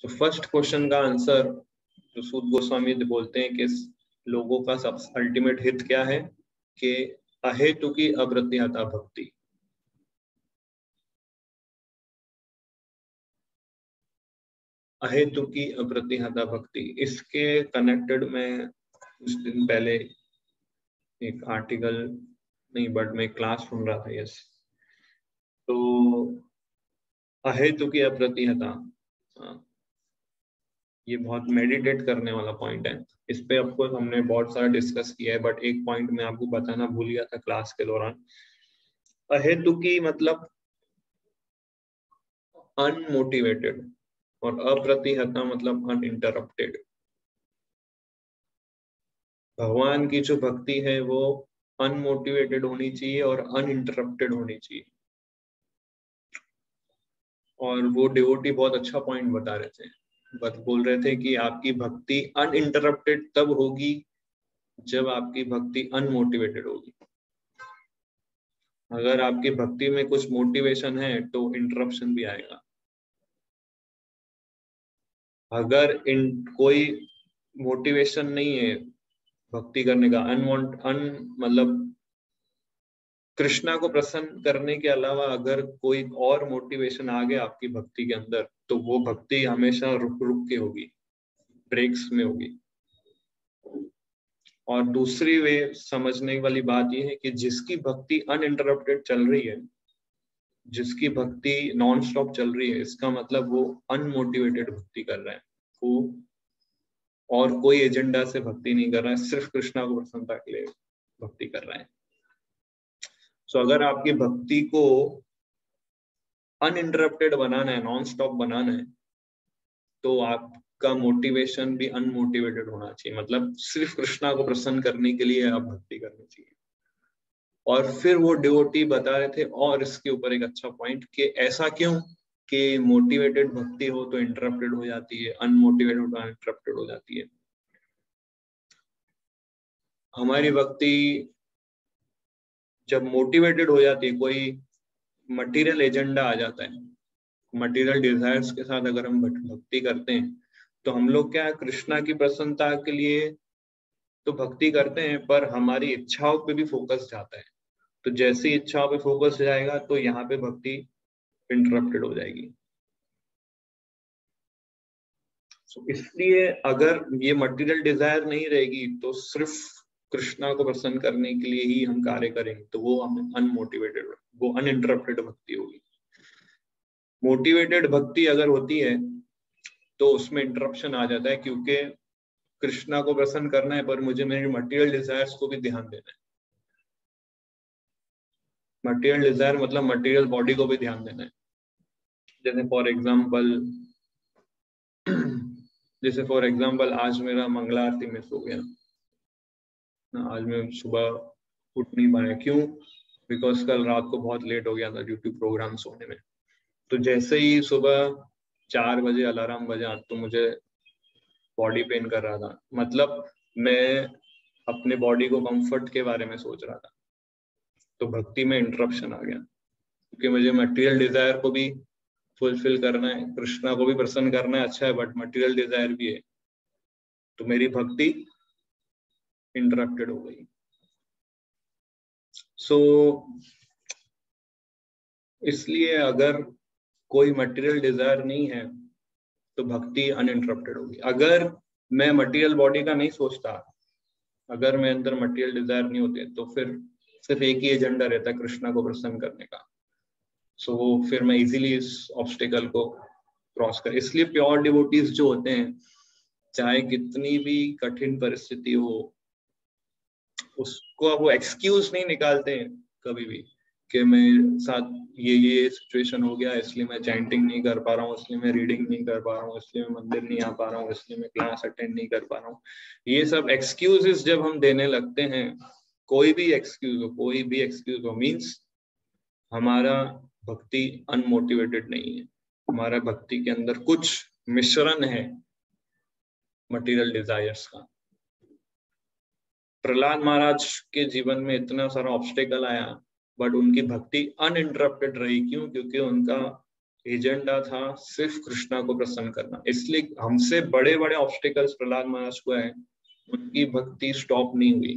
तो first question का answer जो सूत गोस्वामी बोलते हैं कि लोगों का सब अल्टीमेट हित क्या है कि अहेतुकी अप्रतिहता भक्ति। अहेतुकी अप्रतिहता भक्ति, इसके कनेक्टेड में कुछ दिन पहले एक आर्टिकल नहीं बट मैं क्लास सुन रहा था। यस, तो अहेतुकी अप्रतिहता, ये बहुत मेडिटेट करने वाला पॉइंट है। इस पे आपको हमने बहुत सारा डिस्कस किया है, बट एक पॉइंट मैं आपको बताना भूल गया था क्लास के दौरान। अहेतुकी मतलब अनमोटिवेटेड और अप्रतिहता मतलब अनइंटरप्टेड। भगवान की जो भक्ति है वो अनमोटिवेटेड होनी चाहिए और अनइंटरप्टेड होनी चाहिए। और वो डिवोटी बहुत अच्छा पॉइंट बता रहे थे, बोल रहे थे कि आपकी भक्ति अनइंटरप्टेड तब होगी जब आपकी भक्ति अनमोटिवेटेड होगी। अगर आपकी भक्ति में कुछ मोटिवेशन है तो इंटरप्शन भी आएगा। अगर कोई मोटिवेशन नहीं है भक्ति करने का, मतलब कृष्णा को प्रसन्न करने के अलावा अगर कोई और मोटिवेशन आ गया आपकी भक्ति के अंदर, तो वो भक्ति हमेशा रुक रुक के होगी, ब्रेक्स में होगी। और दूसरी वे समझने वाली बात यह है कि जिसकी भक्ति अनइंटरप्टेड चल रही है, जिसकी भक्ति नॉन स्टॉप चल रही है, इसका मतलब वो अनमोटिवेटेड भक्ति कर रहा है, वो और कोई एजेंडा से भक्ति नहीं कर रहा है, सिर्फ कृष्णा को प्रसन्नता के लिए भक्ति कर रहा है। सो अगर आपकी भक्ति को अनइंटरप्टेड बनाना है, नॉन स्टॉप बनाना है, तो आपका मोटिवेशन भी अनमोटिवेटेड होना चाहिए। मतलब सिर्फ कृष्णा को प्रसन्न करने के लिए आप भक्ति करनी चाहिए। और फिर वो डिवोटी बता रहे थे और इसके ऊपर एक अच्छा पॉइंट कि ऐसा क्यों कि मोटिवेटेड भक्ति हो तो इंटरप्टेड हो जाती है, अनमोटिवेटेड हो तो अनइंटरप्टेड हो जाती है। हमारी भक्ति जब मोटिवेटेड हो जाती है, कोई मटेरियल एजेंडा आ जाता है, मटेरियल डिजायर्स के साथ अगर हम भक्ति करते हैं, तो हम लोग क्या कृष्णा की प्रसन्नता के लिए तो भक्ति करते हैं, पर हमारी इच्छाओं पे भी फोकस जाता है। तो जैसे इच्छाओं पे फोकस जाएगा तो यहाँ पे भक्ति इंटरप्टेड हो जाएगी। तो इसलिए अगर ये मटेरियल डिजायर नहीं रहेगी तो सिर्फ कृष्णा को प्रसन्न करने के लिए ही हम कार्य करेंगे, तो वो हमें अनमोटिवेटेड, वो अनइंटरप्टेड भक्ति होगी। मोटिवेटेड भक्ति अगर होती है तो उसमें इंटरप्शन आ जाता है, क्योंकि कृष्णा को प्रसन्न करना है पर मुझे मेरे मटेरियल डिजायर्स को भी ध्यान देना है। मटेरियल डिजायर मतलब मटेरियल बॉडी को भी ध्यान देना है। जैसे फॉर एग्जाम्पल आज मेरा मंगला आरती मिस हो गया, आज मैं सुबह उठ नहीं पाया। क्यों? बिकॉज कल रात को बहुत लेट हो गया था ड्यू टू प्रोग्राम सोने में। तो जैसे ही सुबह 4 बजे अलार्म बजा तो मुझे बॉडी पेन कर रहा था, मतलब मैं अपने बॉडी को कंफर्ट के बारे में सोच रहा था। तो भक्ति में इंटरप्शन आ गया, क्योंकि मुझे मटेरियल डिजायर को भी फुलफिल करना है, कृष्णा को भी प्रसन्न करना है, अच्छा है, बट मटेरियल डिजायर भी है, तो मेरी भक्ति इंटरप्टेड हो गई। सो इसलिए अगर कोई मटेरियल डिजायर नहीं है तो भक्ति अनइंटरप्टेड होगी। अगर मैं मटेरियल बॉडी का नहीं सोचता, अगर मैं अंदर मटेरियल डिजायर नहीं होते, तो फिर सिर्फ एक ही एजेंडा रहता है कृष्णा को प्रसन्न करने का। सो फिर मैं इजीली इस ऑब्स्टिकल को क्रॉस कर। इसलिए प्योर डिवोटीज जो होते हैं, चाहे कितनी भी कठिन परिस्थिति हो, उसको वो एक्सक्यूज नहीं निकालते हैं कभी भी कि मेरे साथ ये सिचुएशन हो गया, इसलिए मैं चैंटिंग नहीं कर पा रहा हूँ, इसलिए मैं रीडिंग नहीं कर पा रहा हूँ, इसलिए मैं मंदिर नहीं आ पा रहा हूँ, इसलिए मैं क्लास अटेंड नहीं कर पा रहा हूँ। ये सब एक्सक्यूजेस जब हम देने लगते हैं, कोई भी एक्सक्यूज हो, मीन्स हमारा भक्ति अनमोटिवेटेड नहीं है, हमारा भक्ति के अंदर कुछ मिश्रण है मटेरियल डिजायर्स का। प्रहलाद महाराज के जीवन में इतना सारा ऑब्स्टेकल आया, बट उनकी भक्ति अनइंटरप्टेड रही। क्यों? क्योंकि उनका एजेंडा था सिर्फ कृष्णा को प्रसन्न करना। इसलिए हमसे बड़े बड़े ऑब्स्टिकल्स प्रहलाद महाराज को है, उनकी भक्ति स्टॉप नहीं हुई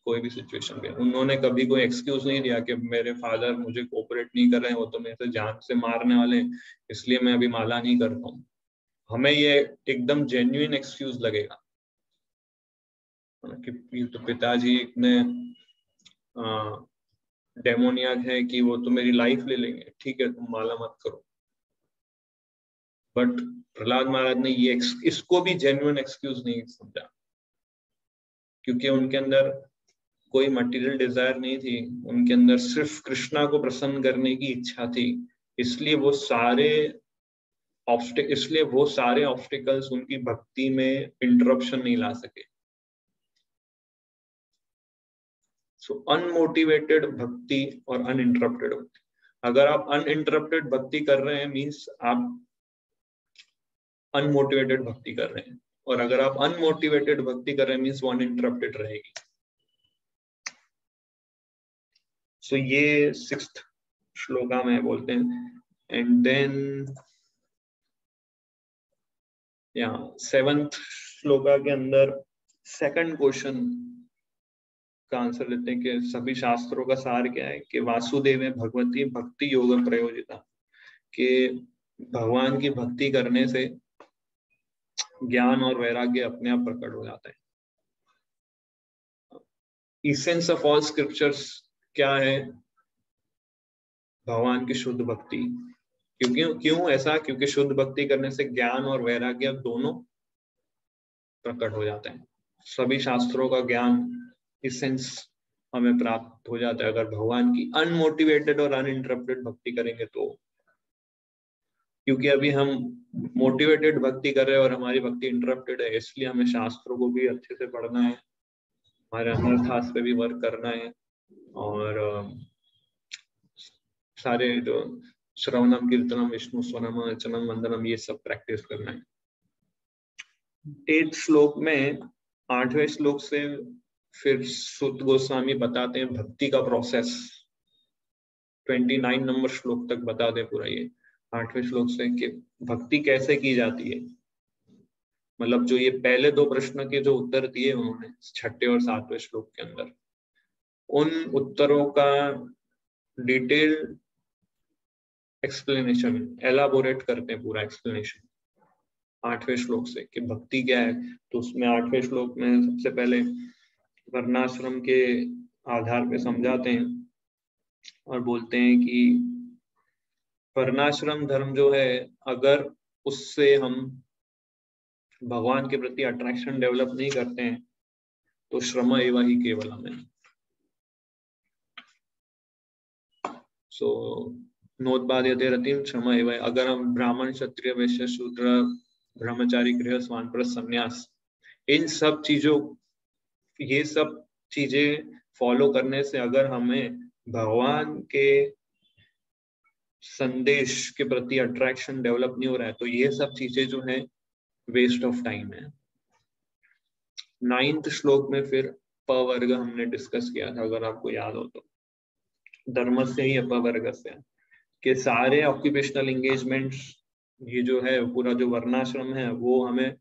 कोई भी सिचुएशन में। उन्होंने कभी कोई एक्सक्यूज नहीं दिया कि मेरे फादर मुझे कोऑपरेट नहीं कर रहे हैं, वो तो मेरे से जान से मारने वाले हैं, इसलिए मैं अभी माला नहीं करता हूँ। हमें ये एकदम जेन्युइन एक्सक्यूज लगेगा कि तो पिताजी इतने डेमोनियाक है कि वो तो मेरी लाइफ ले लेंगे, ठीक है तुम माला मत करो। बट प्रहलाद महाराज ने ये इसको भी जेन्युइन एक्सक्यूज नहीं समझा, क्योंकि उनके अंदर कोई मटेरियल डिजायर नहीं थी, उनके अंदर सिर्फ कृष्णा को प्रसन्न करने की इच्छा थी। इसलिए वो सारे ऑब्स्टिकल्स उनकी भक्ति में इंटरप्शन नहीं ला सके। सो अनमोटिवेटेड भक्ति और अनइंटरप्टेड भक्ति। अगर आप अनइंटरप्टेड भक्ति कर रहे हैं मीन्स आप अनमोटिवेटेड भक्ति कर रहे हैं, और अगर आप अनमोटिवेटेड भक्ति कर रहे हैं मीन्स वो अनइंटरप्टेड रहेगी। सो ये 6th श्लोका में बोलते हैं। एंड देन 7th श्लोका के अंदर सेकंड क्वेश्चन का आंसर लेते हैं कि सभी शास्त्रों का सार क्या है, कि वासुदेव भगवती भक्ति योग प्रयोजिता, कि भगवान की भक्ति करने से ज्ञान और वैराग्य अपने आप प्रकट हो जाता है। इसेंस ऑफ ऑल स्क्रिप्चर्स क्या है? भगवान की शुद्ध भक्ति। क्यों ऐसा? क्योंकि शुद्ध भक्ति करने से ज्ञान और वैराग्य दोनों प्रकट हो जाते हैं। सभी शास्त्रों का ज्ञान इसेंस हमें प्राप्त हो जाता है अगर भगवान की अनमोटिवेटेड और अनइंटरप्टेड भक्ति करेंगे तो। क्योंकि अभी हम मोटिवेटेड भक्ति कर रहे हैं और हमारी भक्ति इंटरप्टेड है, इसलिए हमें शास्त्रों को भी अच्छे से पढ़ना है, हमारे अनर्थास पे भी वर्क करना है, और सारे जो श्रवणम कीर्तनम विष्णु स्वनम अर्चनम वंदनम ये सब प्रैक्टिस करना है। 8th श्लोक में 8वें श्लोक से फिर सूत गोस्वामी बताते हैं भक्ति का प्रोसेस। 29 नंबर श्लोक तक बताते पूरा ये 8वें श्लोक से कि भक्ति कैसे की जाती है। मतलब जो ये पहले 2 प्रश्न के जो उत्तर दिए उन्होंने 6ठे और 7वें श्लोक के अंदर, उन उत्तरों का डिटेल एक्सप्लेनेशन एलाबोरेट करते हैं, पूरा एक्सप्लेनेशन 8वें श्लोक से कि भक्ति क्या है। तो उसमें 8वें श्लोक में सबसे पहले वर्णाश्रम के आधार पे समझाते हैं और बोलते हैं कि वर्णाश्रम धर्म जो है, अगर उससे हम भगवान के प्रति अट्रैक्शन डेवलप नहीं करते हैं तो श्रम एवं ही केवलम है। सो नोत्पाद्यते रतिम श्रम एवं। अगर हम ब्राह्मण क्षत्रिय वैश्य शूद्र ब्रह्मचारी गृहस्थ वानप्रस्थ संन्यास इन सब चीजों, ये सब चीजें फॉलो करने से अगर हमें भगवान के संदेश के प्रति अट्रैक्शन डेवलप नहीं हो रहा है तो ये सब चीजें जो है वेस्ट ऑफ टाइम है। 9th श्लोक में फिर अपवर्ग हमने डिस्कस किया था, अगर आपको याद हो तो, धर्म से ही अपवर्ग से, कि सारे ऑक्यूपेशनल एंगेजमेंट्स ये जो है पूरा जो वर्णाश्रम है वो हमें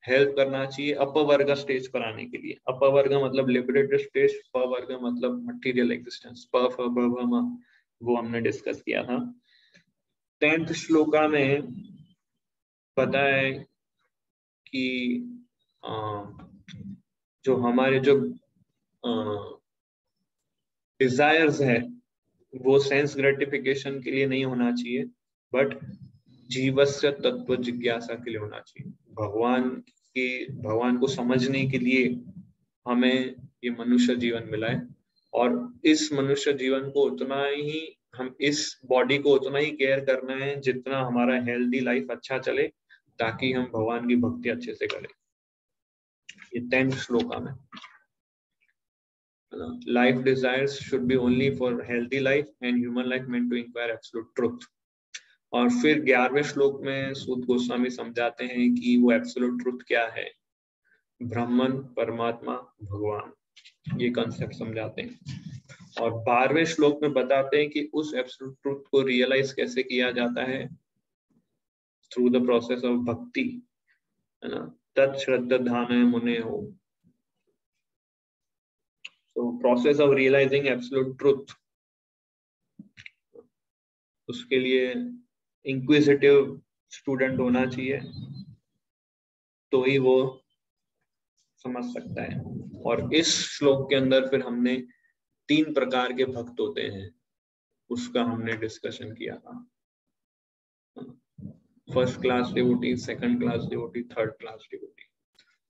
हेल्प करना चाहिए अपवर्ग स्टेज पर आने के लिए। अपवर्ग मतलब लिबरेटेड स्टेज, पवर्ग मतलब मटेरियल एग्जिस्टेंस, वो हमने डिस्कस किया था। 10th श्लोका में पता है कि जो हमारे जो डिजायर्स है वो सेंस ग्रेटिफिकेशन के लिए नहीं होना चाहिए, बट जीवस्य तत्व जिज्ञासा के लिए होना चाहिए। भगवान को समझने के लिए हमें ये मनुष्य जीवन मिला है, और इस मनुष्य जीवन को उतना ही हम इस बॉडी को उतना ही केयर करना है जितना हमारा हेल्दी लाइफ अच्छा चले, ताकि हम भगवान की भक्ति अच्छे से करें। ये 10th श्लोका में life desires should be only for healthy life and human life meant to inquire absolute truth. और फिर 11वें श्लोक में सूत गोस्वामी समझाते हैं कि वो एब्सोल्यूट ट्रुथ क्या है, ब्रह्मन परमात्मा भगवान, ये कंसेप्ट समझाते हैं। और 12वें श्लोक में बताते हैं कि उस एब्सोल्यूट ट्रुथ को रियलाइज कैसे किया जाता है, through the process of bhakti, है ना, tat shraddha dhana mune ho. So process of realizing absolute truth, उसके लिए इंक्विजिटिव स्टूडेंट होना चाहिए, तो ही वो समझ सकता है। और इस श्लोक के अंदर फिर हमने 3 प्रकार के भक्त होते हैं, उसका हमने डिस्कशन किया था। First class devotee, second class devotee, third class devotee.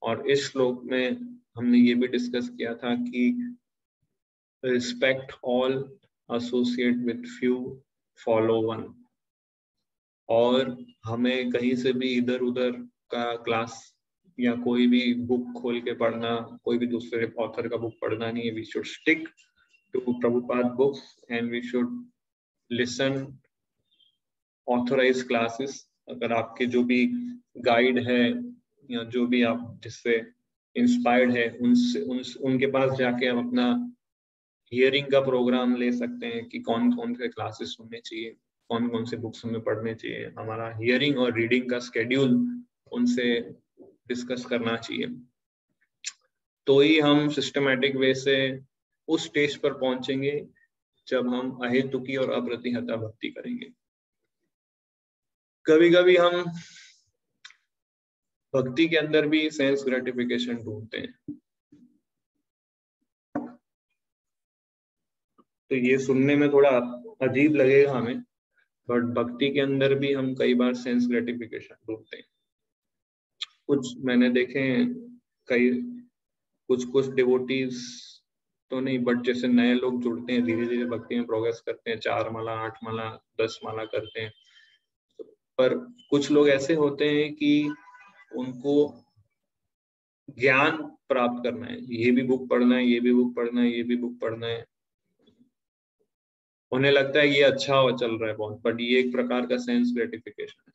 और इस श्लोक में हमने ये भी डिस्कस किया था कि respect all, associate with few, follow one. और हमें कहीं से भी इधर उधर का क्लास या कोई भी बुक खोल के पढ़ना, कोई भी दूसरे ऑथर का बुक पढ़ना नहीं है। We should stick to Prabhupada books and we should listen authorise classes. अगर आपके जो भी गाइड है या जो भी आप जिससे इंस्पायर्ड है, उनके पास जाके आप अपना हियरिंग का प्रोग्राम ले सकते हैं कि कौन कौन से क्लासेस सुनने चाहिए, कौन कौन से बुक्स हमें पढ़ने चाहिए। हमारा हियरिंग और रीडिंग का स्केड्यूल उनसे डिस्कस करना चाहिए, तो ही हम सिस्टमैटिक वे से उस स्टेज पर पहुंचेंगे जब हम अहेतुकी और अप्रतिहता भक्ति करेंगे। कभी कभी हम भक्ति के अंदर भी सेंस ग्रेटिफिकेशन ढूंढते हैं, तो ये सुनने में थोड़ा अजीब लगेगा हमें, बट भक्ति के अंदर भी हम कई बार सेंस ग्रेटिफिकेशन ढूंढते हैं। कुछ मैंने देखे हैं, कई कुछ डिवोटीज तो नहीं, बट जैसे नए लोग जुड़ते हैं, धीरे धीरे भक्ति में प्रोग्रेस करते हैं, 4 माला, 8 माला, 10 माला करते हैं। पर कुछ लोग ऐसे होते हैं कि उनको ज्ञान प्राप्त करना है, ये भी बुक पढ़ना है, ये भी बुक पढ़ना है, ये भी बुक पढ़ना है। उन्हें लगता है ये अच्छा हो चल रहा है बहुत, बट ये एक प्रकार का सेंस ग्रेटिफिकेशन है।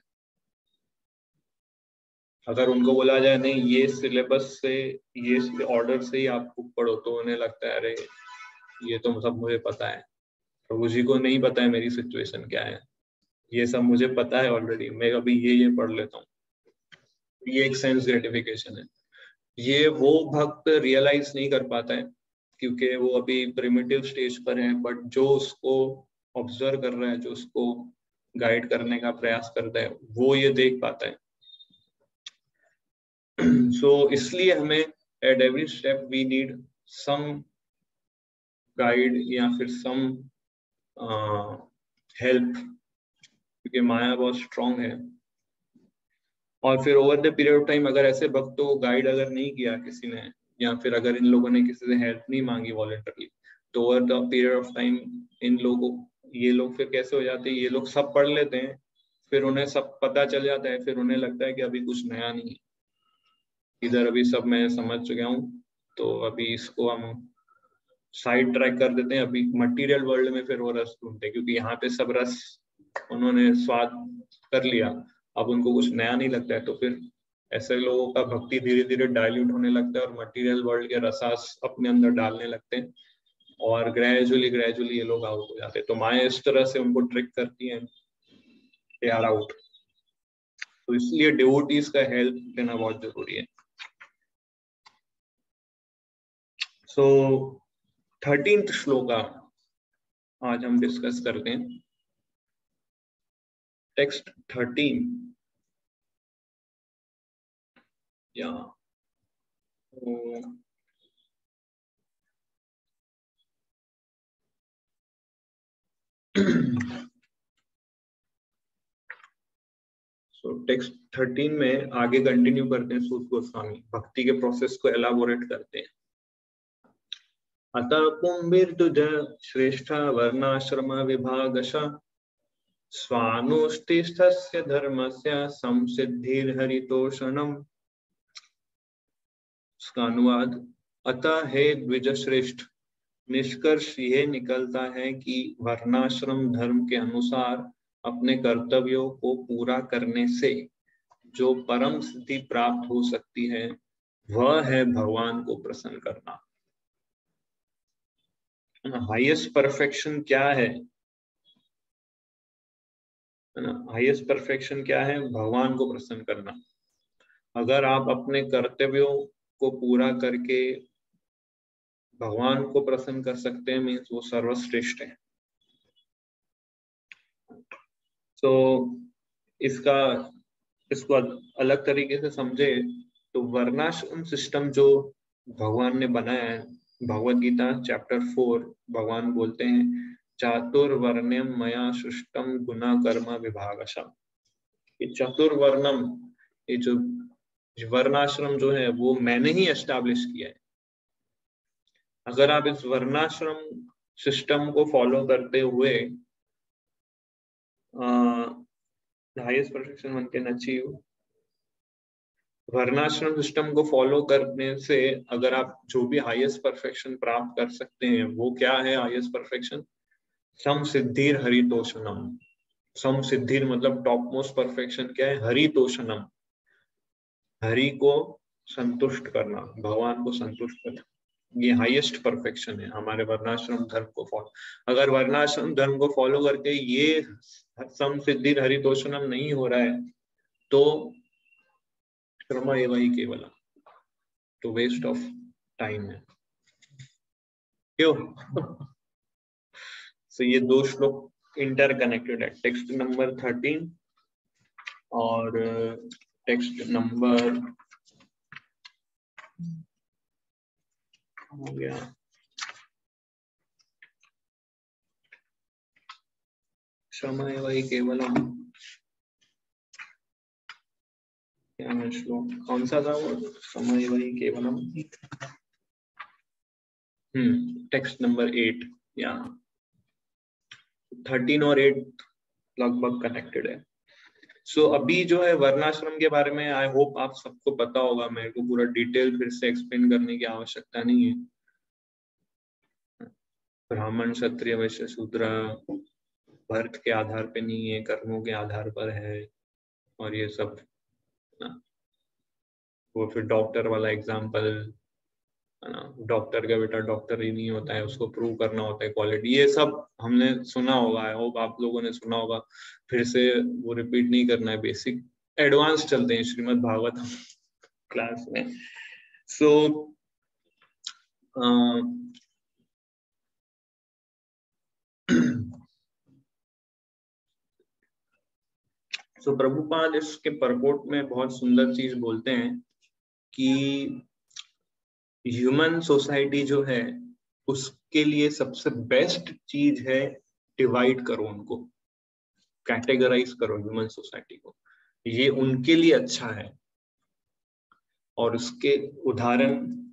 अगर उनको बोला जाए नहीं ये सिलेबस से, ये ऑर्डर से ही आप बुक पढ़ो, तो उन्हें लगता है अरे ये तो सब मुझे पता है, प्रभु जी को नहीं पता है मेरी सिचुएशन क्या है, ये सब मुझे पता है ऑलरेडी, मैं अभी ये पढ़ लेता हूँ। ये एक सेंस ग्रेटिफिकेशन है। ये वो भक्त रियलाइज नहीं कर पाता है क्योंकि वो अभी प्रिमिटिव स्टेज पर है, बट जो उसको ऑब्जर्व कर रहा है, जो उसको गाइड करने का प्रयास करता है, वो ये देख पाता है। सो इसलिए हमें at every step we need some guide या फिर सम हेल्प, क्योंकि माया बहुत स्ट्रांग है। और फिर over the period of time अगर ऐसे भक्तों को गाइड अगर नहीं किया किसी ने, या फिर अगर इन लोगों ने किसी से हेल्प नहीं मांगी वॉलंटरली, तो over the period of time in लोगों, ये लोग फिर कैसे हो जाते हैं, ये लोग सब पढ़ लेते हैं, फिर उन्हें सब पता चल जाता है, फिर उन्हें लगता है कि अभी कुछ नया नहीं है, इधर अभी सब मैं समझ चुका हूँ, तो अभी इसको हम साइड ट्रैक कर देते हैं। अभी मटेरियल वर्ल्ड में फिर वो रस ढूंढते हैं, क्योंकि यहाँ पे सब रस उन्होंने स्वाद कर लिया, अब उनको कुछ नया नहीं लगता है, तो फिर ऐसे लोगों का भक्ति धीरे धीरे डाइल्यूट होने लगता है और मटेरियल वर्ल्ड के रसास अपने अंदर डालने लगते हैं, और ग्रेजुअली ये लोग आउट हो जाते हैं। तो माया इस तरह से उनको ट्रिक करती है, दे आर आउट। तो इसलिए डिवोटीज का हेल्प लेना बहुत जरूरी है। सो 13th श्लोका आज हम डिस्कस करते हैं। टेक्स्ट 13 या टेक्स्ट 13 में आगे कंटिन्यू करते हैं। सूत गोस्वामी भक्ति के प्रोसेस को एलाबोरेट करते हैं। अतः पुंभिर्दुज श्रेष्ठ वर्णाश्रम विभागश स्वानुष्ठिष्ठस्य धर्मस्य संसिद्धिर्हरितोषणम्। इसका अनुवाद, अतः हे द्विज श्रेष्ठ, निष्कर्ष ये निकलता है कि वर्णाश्रम धर्म के अनुसार अपने कर्तव्यों को पूरा करने से जो परम सिद्धि प्राप्त हो सकती है वह है भगवान को प्रसन्न करना। हाईएस्ट परफेक्शन क्या है? है ना। हाईएस्ट परफेक्शन क्या है? भगवान को प्रसन्न करना। अगर आप अपने कर्तव्यों को पूरा करके भगवान को प्रसन्न कर सकते हैं, मीन्स वो सर्वश्रेष्ठ है। तो इसको अलग तरीके से समझे तो वर्णाश्रम सिस्टम जो भगवान ने बनाया है, भगवत गीता चैप्टर 4 भगवान बोलते हैं चातुर्वर्ण्यम मया सृष्टम गुना कर्म विभागशः। ये चतुर्वर्णम, ये जो वर्णाश्रम जो है वो मैंने ही एस्टैब्लिश किया है। अगर आप इस वर्णाश्रम सिस्टम को फॉलो करते हुए highest perfection one can achieve, वर्णाश्रम सिस्टम को फॉलो करने से अगर आप जो भी हाईएस्ट परफेक्शन प्राप्त कर सकते हैं, वो क्या है हाईएस्ट परफेक्शन? सम सिद्धिर हरितोषणम। सम सिद्धिर मतलब टॉप मोस्ट परफेक्शन क्या है? हरितोषणम, हरि को संतुष्ट करना, भगवान को संतुष्ट करना, ये हाईएस्ट परफेक्शन है हमारे वर्णाश्रम धर्म को फॉलो। अगर वर्णाश्रम धर्म को फॉलो करके ये सम सिद्धिर हरितोषणम नहीं हो रहा है तो श्रम एव ही केवल, तो वेस्ट ऑफ टाइम है, क्यों? तो ये दो श्लोक इंटरकनेक्टेड है, टेक्स्ट नंबर 13 और टेक्स्ट नंबर हो गया श्रम एव ही केवलम। क्या है श्लोक, कौन सा था वो? श्रम एव ही केवलम, टेक्स्ट नंबर 8 या 13 और 8 लगभग कनेक्टेड है। सो अभी जो है वर्णाश्रम के बारे में आई होप आप सबको पता होगा, मेरे को पूरा डिटेल फिर से एक्सप्लेन करने की आवश्यकता नहीं है। ब्राह्मण क्षत्रिय वैश्य शूद्र बर्थ के आधार पे नहीं है, कर्मों के आधार पर है, और ये सब ना। वो फिर डॉक्टर वाला एग्जाम्पल है ना, डॉक्टर का बेटा डॉक्टर ही नहीं होता है, उसको प्रूव करना होता है क्वालिटी, ये सब हमने सुना होगा, आई होप आप लोगों ने सुना होगा, फिर से वो रिपीट नहीं करना है। बेसिक एडवांस चलते हैं श्रीमद् भागवत क्लास में। सो सो प्रभुपाद इसके परपोर्ट में बहुत सुंदर चीज बोलते हैं कि ह्यूमन सोसाइटी जो है उसके लिए सबसे बेस्ट चीज है डिवाइड करो, उनको कैटेगराइज करो ह्यूमन सोसाइटी को, ये उनके लिए अच्छा है। और उसके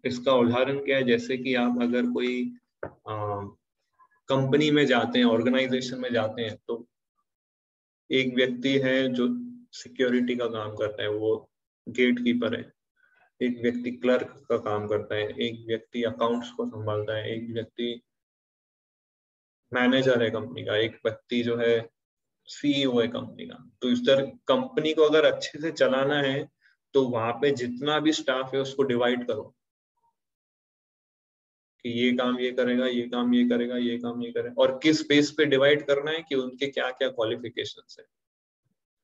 इसका उदाहरण क्या है? जैसे कि आप अगर कोई कंपनी में जाते हैं, ऑर्गेनाइजेशन में जाते हैं, तो एक व्यक्ति है जो सिक्योरिटी का काम करता है, वो गेट कीपर है, एक व्यक्ति क्लर्क का काम करता है, एक व्यक्ति अकाउंट्स को संभालता है, एक व्यक्ति मैनेजर है कंपनी का, एक व्यक्ति जो है सीईओ है कंपनी का। तो इस तरह कंपनी को अगर अच्छे से चलाना है तो वहां पे जितना भी स्टाफ है उसको डिवाइड करो कि ये काम ये करेगा, ये काम ये करेगा, ये काम ये करेगा, और किस बेस पे डिवाइड करना है कि उनके क्या क्या क्वालिफिकेशंस है।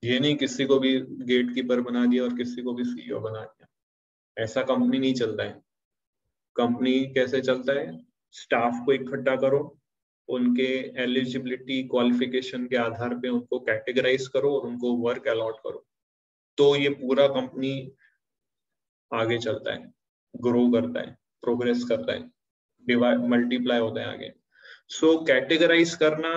ये नहीं किसी को भी गेट कीपर बना दिया और किसी को भी सीईओ बना दिया, ऐसा कंपनी नहीं चलता है। कंपनी कैसे चलता है? स्टाफ को इकट्ठा करो, उनके एलिजिबिलिटी क्वालिफिकेशन के आधार पे उनको कैटेगराइज करो और उनको वर्क अलॉट करो, तो ये पूरा कंपनी आगे चलता है, ग्रो करता है, प्रोग्रेस करता है, डिवाइड मल्टीप्लाई होता है आगे। सो कैटेगराइज करना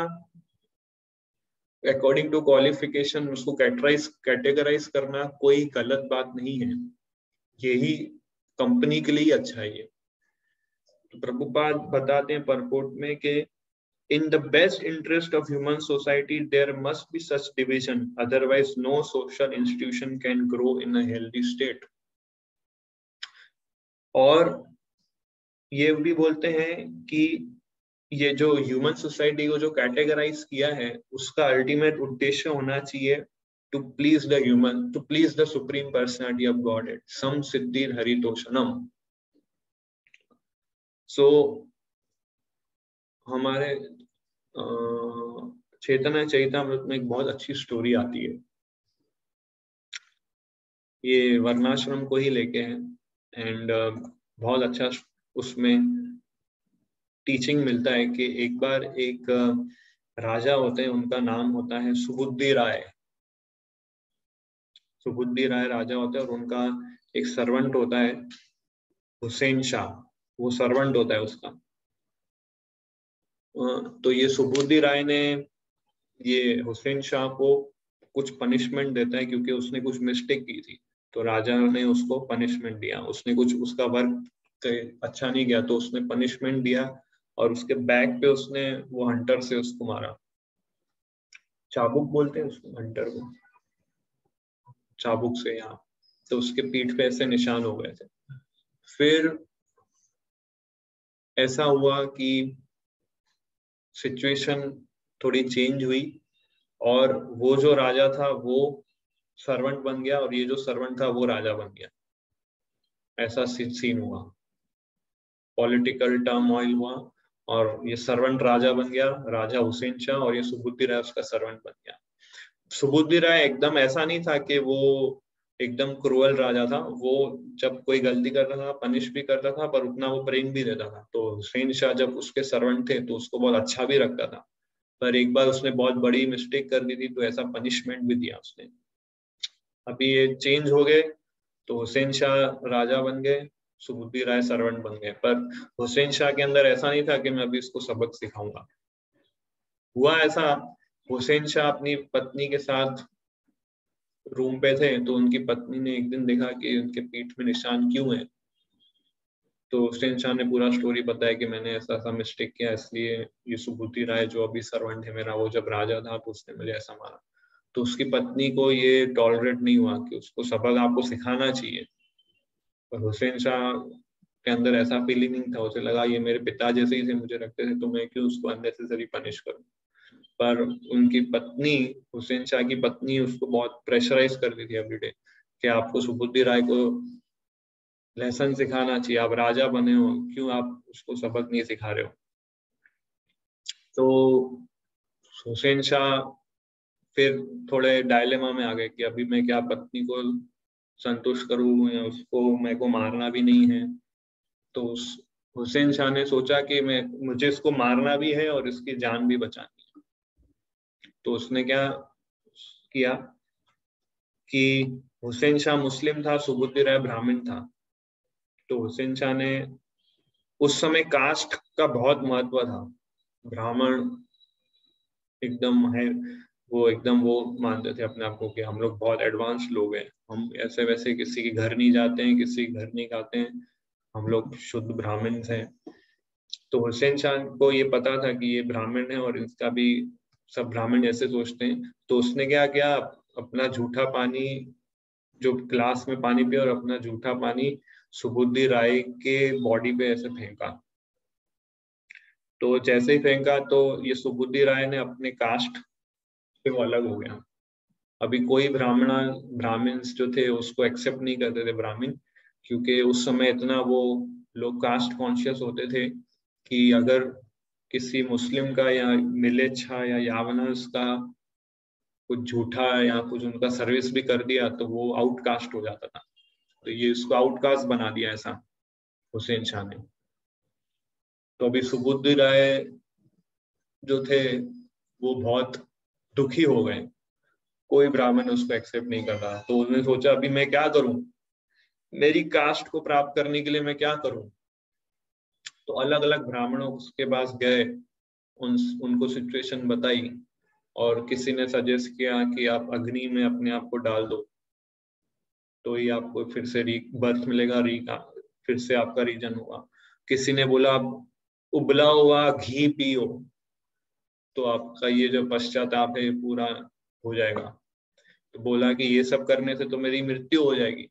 अकॉर्डिंग टू क्वालिफिकेशन, उसको कैटेगराइज करना कोई गलत बात नहीं है, यही कंपनी के लिए अच्छा है। ये तो प्रभुपाद बताते हैं परपोर्ट में कि in the best interest of human society there must be such division, otherwise no social institution can grow in a healthy state। और ये भी बोलते हैं कि ये जो ह्यूमन सोसाइटी को जो कैटेगराइज किया है उसका अल्टीमेट उद्देश्य होना चाहिए to please the human, to please the supreme personality of God, इट सम सिद्धिर हरितोषणम। सो हमारे चैतन्य चरितामृत में एक बहुत अच्छी स्टोरी आती है, ये वर्णाश्रम को ही लेके है एंड बहुत अच्छा उसमें टीचिंग मिलता है कि एक बार एक राजा होते हैं, उनका नाम होता है सुबुद्धि राय। सुबुद्धि राय राजा होते हैं और उनका एक सर्वेंट होता है हुसैन शाह, वो सर्वेंट होता है उसका। तो ये सुबुद्धि राय ने ये हुसैन शाह को कुछ पनिशमेंट देता है क्योंकि उसने कुछ मिस्टेक की थी, तो राजा ने उसको पनिशमेंट दिया। उसने कुछ उसका वर्क अच्छा नहीं किया तो उसने पनिशमेंट दिया और उसके बैक पे उसने वो हंटर से उसको मारा। चाबुक बोलते हैं उसको, हंटर को चाबुक से यहाँ, तो उसके पीठ पे ऐसे निशान हो गए थे। फिर ऐसा हुआ कि सिचुएशन थोड़ी चेंज हुई और वो जो राजा था वो सर्वेंट बन गया और ये जो सर्वेंट था वो राजा बन गया। ऐसा सीन हुआ, पॉलिटिकल टर्मोइल हुआ और ये सर्वेंट राजा बन गया, राजा हुसैन शाह, और ये सुबुद्धि राय उसका सर्वेंट बन गया। सुबुद्धि राय एकदम ऐसा नहीं था कि वो एकदम क्रूअल राजा था, वो जब कोई गलती करता था पनिश भी करता था पर उतना वो प्रेम भी देता था। तो हुसैन शाह जब उसके सर्वेंट थे तो उसको बहुत अच्छा भी रखता था, पर एक बार उसने बहुत बड़ी मिस्टेक कर दी थी तो ऐसा पनिशमेंट भी दिया उसने। अभी ये चेंज हो गए तो हुसैन शाह राजा बन गए, सुबुद्धि राय सर्वेंट बन गए। पर हुसैन शाह के अंदर ऐसा नहीं था कि मैं अभी इसको सबक सिखाऊंगा। हुआ ऐसा, हुसैन शाह अपनी पत्नी के साथ रूम पे थे तो उनकी पत्नी ने एक दिन देखा कि उनके पीठ में निशान क्यों है। तो हुसैन शाह ने पूरा स्टोरी बताया कि मैंने ऐसा ऐसा मिस्टेक किया इसलिए ये सुबुद्धि राय जो अभी सर्वेंट है मेरा, वो जब राजा था तो उसने मुझे ऐसा मारा। तो उसकी पत्नी को ये टॉलरेट नहीं हुआ कि उसको सबक आपको सिखाना चाहिए। पर हुसैन शाह के अंदर ऐसा फीलिंग नहीं था, उसे लगा ये मेरे पिता जैसे ही थे, मुझे रखते थे, तो मैं क्यों उसको अननेसेसरी पनिश करूं। पर उनकी पत्नी, हुसैन शाह की पत्नी, उसको बहुत प्रेशराइज करती थी एवरीडे कि आपको सुबुद्धि राय को लेसन सिखाना चाहिए, आप राजा बने हो, क्यों आप उसको सबक नहीं सिखा रहे हो। तो हुसैन शाह फिर थोड़े डायलेमा में आ गए कि अभी मैं क्या पत्नी को संतुष्ट करूं या उसको, मेरे को मारना भी नहीं है। तो हुसैन शाह ने सोचा कि मैं मुझे इसको मारना भी है और इसकी जान भी बचानी है। तो उसने क्या किया कि हुसैन शाह मुस्लिम था, सुबुद्धि राय ब्राह्मण था। तो हुसैन शाह ने, उस समय कास्ट का बहुत महत्व था, ब्राह्मण एकदम है, वो एकदम वो मानते थे अपने आप को कि हम लोग बहुत एडवांस लोग हैं, हम ऐसे वैसे किसी के घर नहीं जाते हैं, किसी के घर नहीं खाते हैं, हम लोग शुद्ध ब्राह्मण हैं। तो हुसैन शाह को ये पता था कि ये ब्राह्मण है और इसका भी सब ब्राह्मण जैसे सोचते हैं। तो उसने क्या किया, अपना झूठा पानी, जो ग्लास में पानी पिया और अपना झूठा पानी सुबुद्धि राय के बॉडी पे ऐसे फेंका। तो जैसे ही फेंका तो ये सुबुद्धि राय ने अपने कास्ट से वो अलग हो गया। अभी कोई ब्राह्मण्स जो थे उसको एक्सेप्ट नहीं करते थे ब्राह्मण, क्योंकि उस समय इतना वो लोग कास्ट कॉन्शियस होते थे कि अगर किसी मुस्लिम का या मिलेच्छा या यावनस का कुछ झूठा या कुछ उनका सर्विस भी कर दिया तो वो आउटकास्ट हो जाता था। तो ये इसको आउटकास्ट बना दिया ऐसा हुसैन शाह ने। तो अभी सुबुद्धि राय जो थे वो बहुत दुखी हो गए, कोई ब्राह्मण उसको एक्सेप्ट नहीं कर रहा। तो उन्होंने सोचा अभी मैं क्या करूं, मेरी कास्ट को प्राप्त करने के लिए मैं क्या करूं। तो अलग अलग ब्राह्मणों के पास गए, उनको सिचुएशन बताई और किसी ने सजेस्ट किया कि आप अग्नि में अपने आप को डाल दो तो ही आपको फिर से बर्थ मिलेगा, फिर से आपका रीजन होगा। किसी ने बोला आप उबला हुआ घी पियो तो आपका ये जो पश्चाताप है पूरा हो जाएगा। तो बोला कि ये सब करने से तो मेरी मृत्यु हो जाएगी,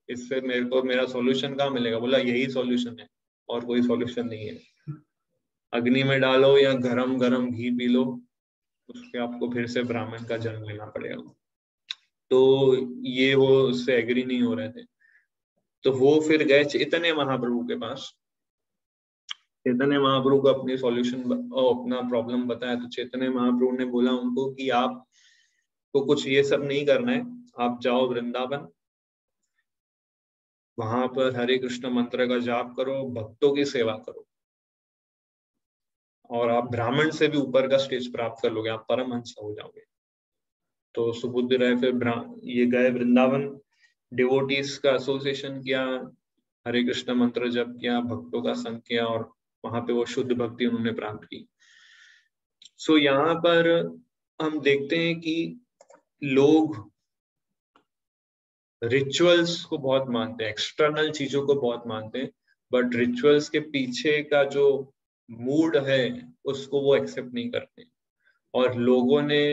इससे मेरे को मेरा सॉल्यूशन कहाँ मिलेगा। बोला यही सॉल्यूशन है और कोई सॉल्यूशन नहीं है, अग्नि में डालो या गरम गरम घी पी लो, उसके आपको फिर से ब्राह्मण का जन्म लेना पड़ेगा। तो ये वो उससे एग्री नहीं हो रहे थे। तो वो फिर गए चैतन्य महाप्रभु के पास चैतन्य महाप्रभु को अपनी सॉल्यूशन अपना प्रॉब्लम बताया, तो चैतन्य महाप्रभु ने बोला उनको कि आपको कुछ ये सब नहीं करना है, आप जाओ वृंदावन, वहां पर हरे कृष्ण मंत्र का जाप करो, भक्तों की सेवा करो, और आप ब्राह्मण से भी ऊपर का स्टेज प्राप्त कर लोगे, आप परमहंस हो जाओगे। तो सुबुद्धि राय फिर ये गए वृंदावन, डिवोटीज का एसोसिएशन किया, हरे कृष्ण मंत्र जप किया, भक्तों का संग किया, और वहां पे वो शुद्ध भक्ति उन्होंने प्राप्त की। सो यहाँ पर हम देखते हैं कि लोग रिचुअल्स को बहुत मानते हैं, एक्सटर्नल चीजों को बहुत मानते हैं, बट रिचुअल्स के पीछे का जो मूड है उसको वो एक्सेप्ट नहीं करते। और लोगों ने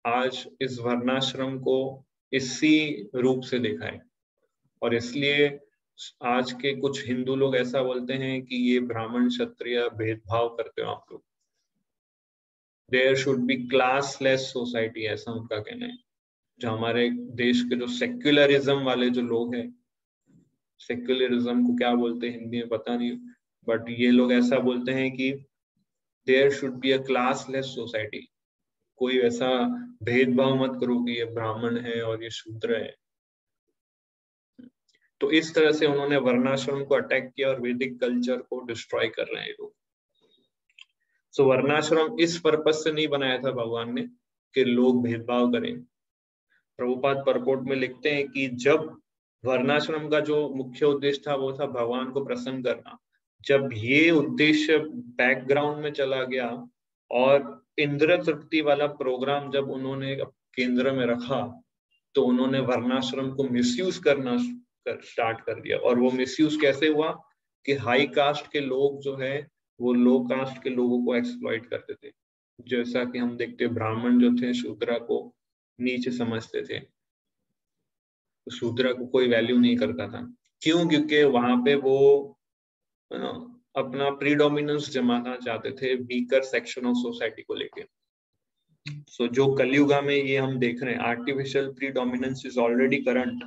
आज इस वर्णाश्रम को इसी रूप से देखा है, और इसलिए आज के कुछ हिंदू लोग ऐसा बोलते हैं कि ये ब्राह्मण क्षत्रिय भेदभाव करते हो आप लोग, there should be classless society, ऐसा उनका कहना है। जो हमारे देश के जो सेक्युलरिज्म वाले जो लोग हैं, सेक्युलरिज्म को क्या बोलते हैं हिंदी में पता नहीं, बट ये लोग ऐसा बोलते हैं कि there should be a classless society, कोई ऐसा भेदभाव मत करो कि ये ब्राह्मण है और ये शूद्र है। तो इस तरह से उन्होंने वर्णाश्रम को अटैक किया और वैदिक कल्चर को डिस्ट्रॉय कर रहे हैं लोग। सो वर्णाश्रम इस पर्पज से नहीं बनाया था भगवान ने कि लोग भेदभाव करें। प्रभुपाद परपोर्ट में लिखते हैं कि जब वर्णाश्रम का जो मुख्य उद्देश्य था वो था भगवान को प्रसन्न करना, जब ये उद्देश्य बैकग्राउंड में चला गया और इंद्र तृप्ति वाला प्रोग्राम जब उन्होंने केंद्र में रखा, तो उन्होंने वर्णाश्रम को मिसयूज करना स्टार्ट कर दिया। और वो मिसयूज कैसे हुआ कि हाई कास्ट के लोग जो है वो लो कास्ट के लोगों को एक्सप्लॉइट करते थे। जैसा कि हम देखते ब्राह्मण जो थे शूद्रा को नीचे समझते थे, शूद्रा को कोई वैल्यू नहीं करता था। क्यों? क्योंकि वहां पे वो अपना प्रीडोमिनेंस जमाना चाहते थे वीकर सेक्शन ऑफ सोसाइटी को लेके। सो जो कलयुगा में ये हम देख रहे हैं, artificial predominance is already current.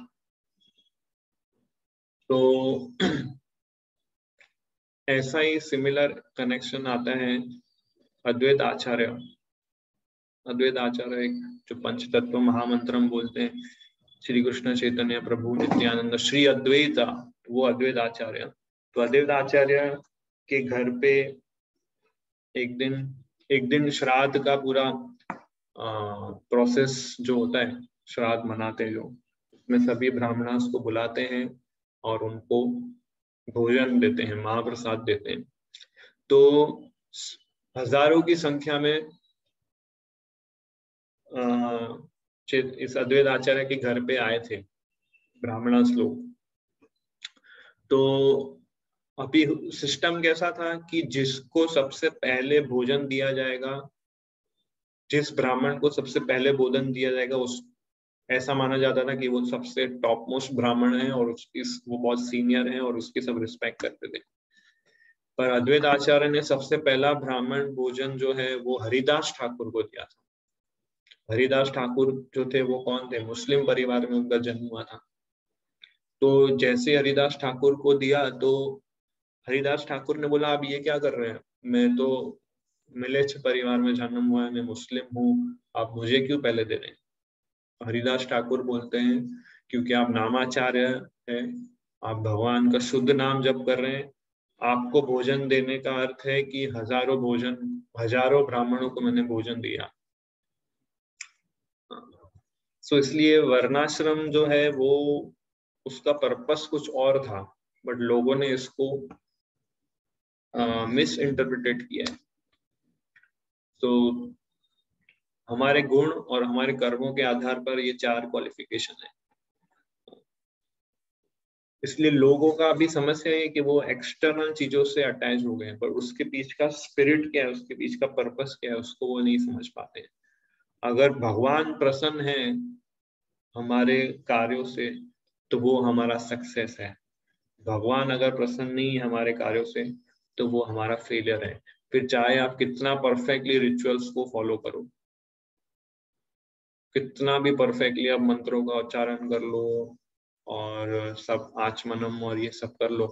तो ऐसा ही सिमिलर कनेक्शन आता है अद्वैत आचार्य। अद्वैत आचार्य एक जो पंचतत्व महामंत्रम बोलते हैं, श्री कृष्ण चैतन्य प्रभु नित्यानंद श्री अद्वैत, वो अद्वैत आचार्य। तो अद्वैत आचार्य के घर पे एक दिन श्राद्ध का पूरा प्रोसेस जो होता है, श्राद्ध मनाते हैं जो, उसमें सभी ब्राह्मणास को बुलाते हैं और उनको भोजन देते हैं, महाप्रसाद देते हैं। तो हजारों की संख्या में इस अद्वैत आचार्य के घर पे आए थे ब्राह्मणास लोग। तो अभी सिस्टम कैसा था कि जिसको सबसे पहले भोजन दिया जाएगा, जिस ब्राह्मण को सबसे पहले भोजन दिया जाएगा, उस ऐसा माना जाता था कि वो सबसे टॉप मोस्ट ब्राह्मण है और वो बहुत सीनियर है और उसकी सब रिस्पेक्ट करते थे। पर अद्वैत आचार्य ने सबसे पहला ब्राह्मण भोजन जो है वो हरिदास ठाकुर को दिया था। हरिदास ठाकुर जो थे वो कौन थे? मुस्लिम परिवार में उनका जन्म हुआ था। तो जैसे हरिदास ठाकुर को दिया तो हरिदास ठाकुर ने बोला, आप ये क्या कर रहे हैं? मैं तो मिलेच्छ परिवार में जन्म हुआ है, मैं मुस्लिम हूँ, आप मुझे क्यों पहले दे रहे हैं? हरिदास ठाकुर बोलते हैं क्योंकि आप नामाचार्य हैं, आप भगवान का शुद्ध नाम जप कर रहे हैं, आपको भोजन देने का अर्थ है कि हजारों ब्राह्मणों को मैंने भोजन दिया। सो इसलिए वर्णाश्रम जो है वो उसका पर्पस कुछ और था, बट लोगों ने इसको मिस इंटरप्रिटेट किया है। तो हमारे गुण और हमारे कर्मों के आधार पर ये 4 क्वालिफिकेशन है। इसलिए लोगों का अभी समस्या है कि वो एक्सटर्नल चीजों से अटैच हो गए हैं, पर उसके पीछे का स्पिरिट क्या है, उसके पीछे का पर्पस क्या है, उसको वो नहीं समझ पाते हैं। अगर भगवान प्रसन्न है हमारे कार्यों से तो वो हमारा सक्सेस है। भगवान अगर प्रसन्न नहीं है हमारे कार्यों से तो वो हमारा फेलियर है। फिर चाहे आप कितना परफेक्टली रिचुअल्स को फॉलो करो, कितना भी परफेक्टली आप मंत्रों का उच्चारण कर लो और सब आचमनम और ये सब कर लो,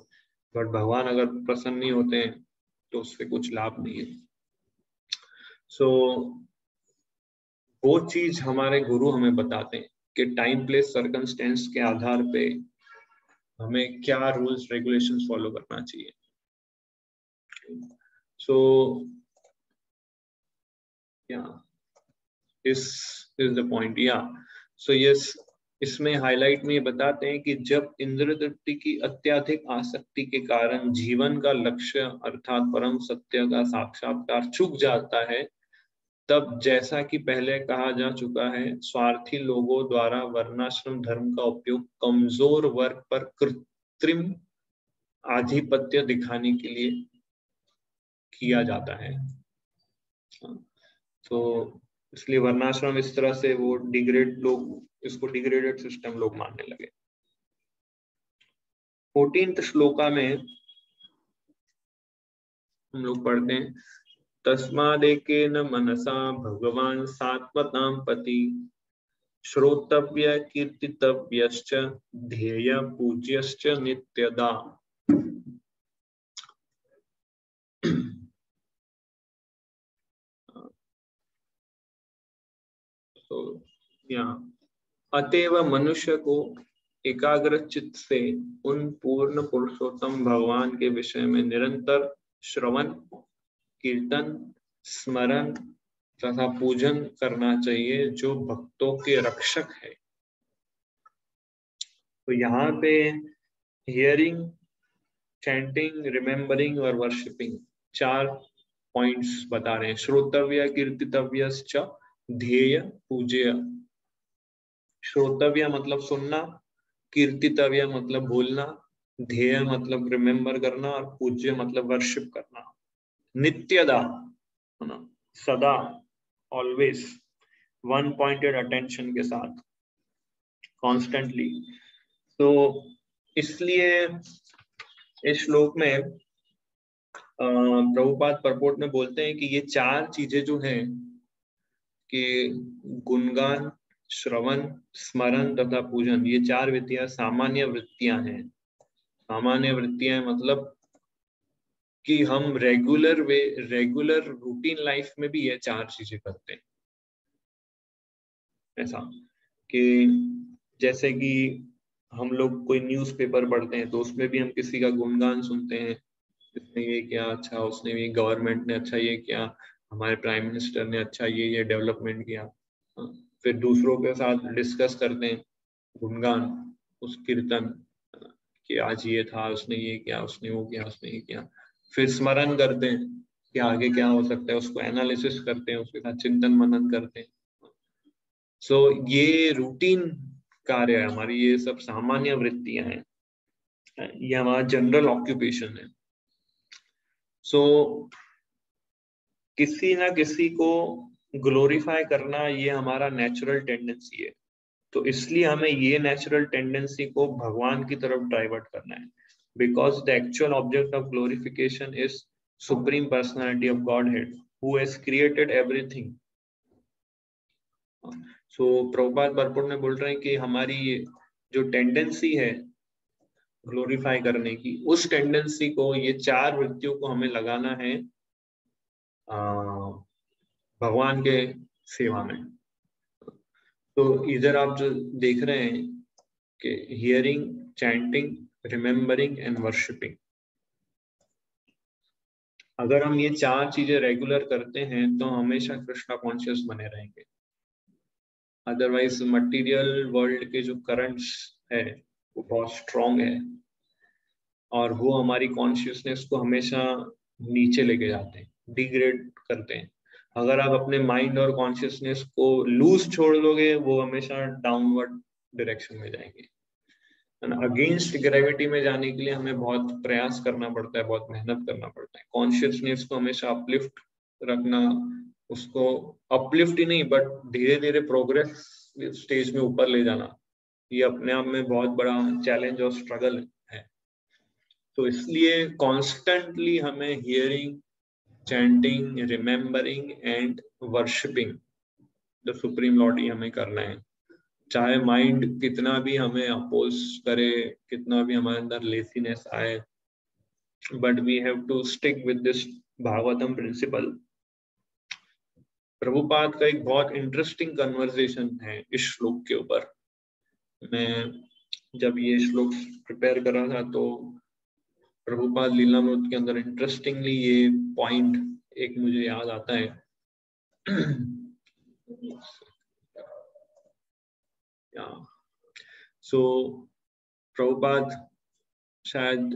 बट भगवान अगर प्रसन्न नहीं होते हैं तो उससे कुछ लाभ नहीं है। सो वो चीज हमारे गुरु हमें बताते हैं कि टाइम प्लेस सर्कमस्टेंस के आधार पे हमें क्या रूल्स रेगुलेशंस फॉलो करना चाहिए। So this is the point. So yes, इसमें हाईलाइट में ये बताते हैं कि जब इंद्र तृप्ति की अत्यधिक आसक्ति के कारण जीवन का लक्ष्य अर्थात परम सत्य का साक्षात्कार चूक जाता है, तब जैसा कि पहले कहा जा चुका है, स्वार्थी लोगों द्वारा वर्णाश्रम धर्म का उपयोग कमजोर वर्ग पर कृत्रिम आधिपत्य दिखाने के लिए किया जाता है। तो इसलिए वर्णाश्रम इस तरह से वो डिग्रेड, लोग इसको डिग्रेडेड सिस्टम लोग मानने लगे। 14th श्लोका में हम लोग पढ़ते हैं, तस्मादेकेन मनसा भगवान सात्वतां पति श्रोतव्य कीर्तितव्यश्च ध्येय पूज्यश्च नित्यदा। तो यहाँ अतएव मनुष्य को एकाग्र चित्त से उन पूर्ण पुरुषोत्तम भगवान के विषय में निरंतर श्रवण, कीर्तन, स्मरण तथा पूजन करना चाहिए, जो भक्तों के रक्षक है। तो यहाँ पे हियरिंग, चैंटिंग, रिमेम्बरिंग और वर्शिपिंग 4 पॉइंट्स बता रहे हैं। श्रोतव्य कीर्तितव्यश्च ध्येय पूज्य। श्रोतव्य मतलब सुनना, कीर्तितव्य मतलब बोलना, ध्येय मतलब रिमेम्बर करना और पूज्य मतलब वर्शिप करना। नित्यदा, सदा, ऑलवेज, वन पॉइंटेड अटेंशन के साथ, कॉन्स्टेंटली। तो इसलिए इस श्लोक में प्रभुपाद परपोर्ट में बोलते हैं कि ये 4 चीजें जो हैं कि गुणगान, श्रवण, स्मरण तथा पूजन, ये 4 वृत्तियां सामान्य वृत्तियां हैं। सामान्य वृत्तियां मतलब कि हम रेगुलर रूटीन लाइफ में भी ये 4 चीजें करते हैं। ऐसा कि जैसे कि हम लोग कोई न्यूज़पेपर पढ़ते हैं तो उसमें भी हम किसी का गुणगान सुनते हैं, इसने ये किया अच्छा, उसने ये, गवर्नमेंट ने अच्छा ये किया, हमारे प्राइम मिनिस्टर ने अच्छा ये डेवलपमेंट किया। फिर दूसरों के साथ डिस्कस करते हैं गुणगान, उस कीर्तन कि आज ये था, उसने ये किया, उसने वो किया, उसने ये किया। फिर स्मरण करते हैं कि आगे क्या हो सकता है, उसको एनालिसिस करते हैं, उसके साथ चिंतन मनन करते हैं। सो ये रूटीन कार्य है हमारी, ये सब सामान्य वृत्तियां हैं, ये हमारा जनरल ऑक्यूपेशन है। सो किसी ना किसी को ग्लोरीफाई करना ये हमारा नेचुरल टेंडेंसी है। तो इसलिए हमें ये नेचुरल टेंडेंसी को भगवान की तरफ डाइवर्ट करना है, because the actual object of glorification is supreme personality of Godhead who has created everything. So Prabhupada भरपूर में बोल रहे हैं कि हमारी जो टेंडेंसी है ग्लोरीफाई करने की, उस टेंडेंसी को, ये 4 वृत्तियों को हमें लगाना है भगवान के सेवा में। तो इधर आप जो देख रहे हैं कि hearing, chanting, remembering and worshipping, अगर हम ये 4 चीजें रेगुलर करते हैं तो हमेशा कृष्णा कॉन्शियस बने रहेंगे। अदरवाइज मटेरियल वर्ल्ड के जो करंट्स है वो बहुत स्ट्रॉन्ग है और वो हमारी कॉन्शियसनेस को हमेशा नीचे लेके जाते हैं, डिग्रेड करते हैं। अगर आप अपने माइंड और कॉन्शियसनेस को लूज छोड़ दोगे, वो हमेशा डाउनवर्ड डायरेक्शन में जाएंगे। अगेंस्ट ग्रेविटी में जाने के लिए हमें बहुत प्रयास करना पड़ता है, बहुत मेहनत करना पड़ता है। कॉन्शियसनेस को हमेशा अपलिफ्ट रखना, उसको अपलिफ्ट ही नहीं बट धीरे धीरे प्रोग्रेस स्टेज में ऊपर ले जाना, ये अपने आप में बहुत बड़ा चैलेंज और स्ट्रगल है। तो इसलिए कॉन्स्टेंटली हमें hearing, chanting, remembering and worshipping the supreme Lord ही हमें करना है। चाहे माइंड कितना भी हमें अपोज करे, कितना भी हमारे अंदर लेसीनेस आए, but we have to stick with this Bhagavatam principle, Prabhupada का एक बहुत इंटरेस्टिंग कन्वर्सेशन है इस श्लोक के ऊपर। मैं जब ये श्लोक प्रिपेयर कर रहा था तो प्रभुपाद लीलामृत के अंदर इंटरेस्टिंगली ये पॉइंट एक मुझे याद आता है। सो प्रभुपाद शायद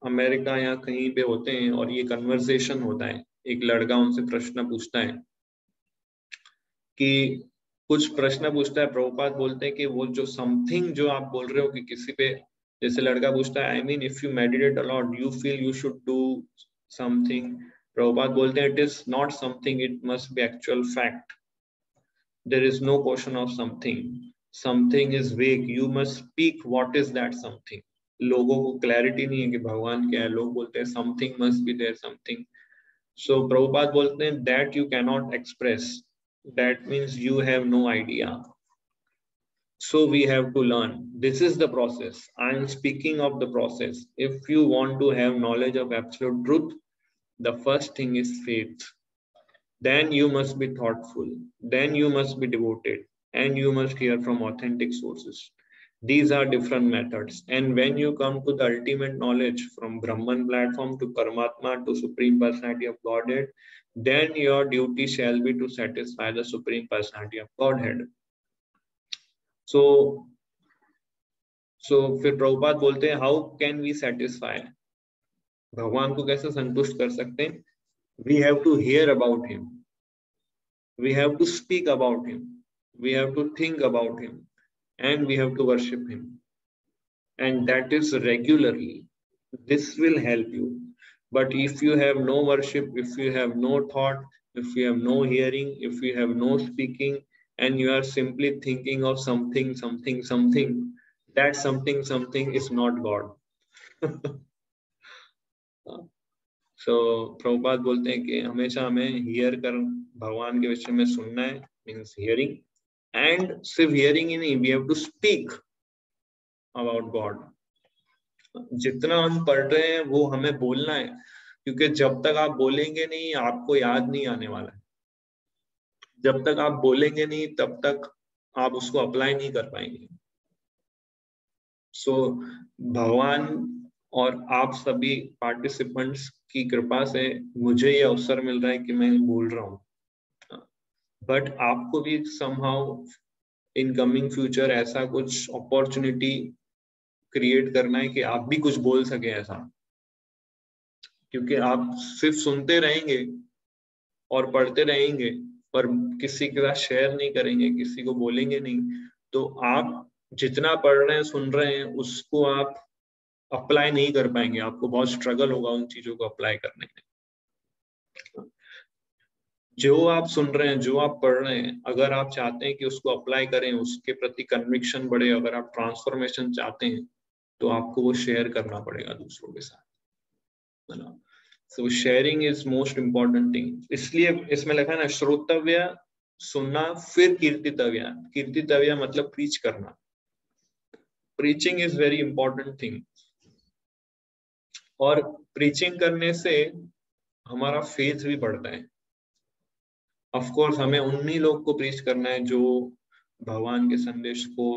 अमेरिका या कहीं पे होते हैं और ये कन्वर्सेशन होता है। एक लड़का उनसे प्रश्न पूछता है कि कुछ प्रश्न पूछता है, प्रभुपाद बोलते हैं कि वो जो समथिंग जो आप बोल रहे हो कि किसी पे, जैसे लड़का पूछता है I mean if you meditate a lot you feel you should do something, Prabhupada बोलते हैं it is not something, it must be actual fact, there is no question of something, something is vague, you must speak what is that something. लोगों को clarity नहीं है कि भगवान क्या है, लोग बोलते हैं something must be there something. So Prabhupada बोलते हैं that you can not express, that means you have no idea, so we have to learn. This is the process. I am speaking of the process. If you want to have knowledge of absolute truth, the first thing is faith, then you must be thoughtful, then you must be devoted, and you must hear from authentic sources. These are different methods, and when you come to the ultimate knowledge from Brahman platform to Paramatma to Supreme Personality of Godhead, then your duty shall be to satisfy the Supreme Personality of Godhead. So फिर प्रभुपाद बोलते हैं how can v satisfy, भगवान को कैसे संतुष्ट कर सकते हैं? We have to hear about him, we have to speak about him, we have to think about him, and we have to worship him, and that is regularly. This will help you. But if you have no worship, if you have no thought, if you have no hearing, if you have no speaking, and you are simply thinking of something, that something is not God. So Prabhupada बोलते हैं कि हमेशा हमें here कर भगवान के विषय में सुनना है, मीन्स हियरिंग, एंड सिर्फ हियरिंग ही नहीं, we have to speak about God. जितना हम पढ़ रहे हैं वो हमें बोलना है, क्योंकि जब तक आप बोलेंगे नहीं आपको याद नहीं आने वाला है, जब तक आप बोलेंगे नहीं तब तक आप उसको अप्लाई नहीं कर पाएंगे। सो भगवान और आप सभी पार्टिसिपेंट्स की कृपा से मुझे ये अवसर मिल रहा है कि मैं बोल रहा हूँ, बट आपको भी समहाउ इन कमिंग फ्यूचर ऐसा कुछ अपॉर्चुनिटी क्रिएट करना है कि आप भी कुछ बोल सके ऐसा, क्योंकि आप सिर्फ सुनते रहेंगे और पढ़ते रहेंगे पर किसी के साथ शेयर नहीं करेंगे, किसी को बोलेंगे नहीं, तो आप जितना पढ़ रहे हैं सुन रहे हैं उसको आप अप्लाई नहीं कर पाएंगे, आपको बहुत स्ट्रगल होगा उन चीजों को अप्लाई करने में। जो आप सुन रहे हैं, जो आप पढ़ रहे हैं, अगर आप चाहते हैं कि उसको अप्लाई करें, उसके प्रति कन्विक्शन बढ़े, अगर आप ट्रांसफॉर्मेशन चाहते हैं तो आपको वो शेयर करना पड़ेगा दूसरों के साथ, है ना। सो sharing is most important thing. इसलिए इसमें लिखा है ना, श्रोतव्य सुनना, फिर कीर्तितव्य, कीर्तितव्य मतलब प्रीच करना। Preaching is very important thing, और प्रीचिंग करने से हमारा फेथ भी बढ़ता है। ऑफ कोर्स हमें उन्हीं लोग को प्रीच करना है जो भगवान के संदेश को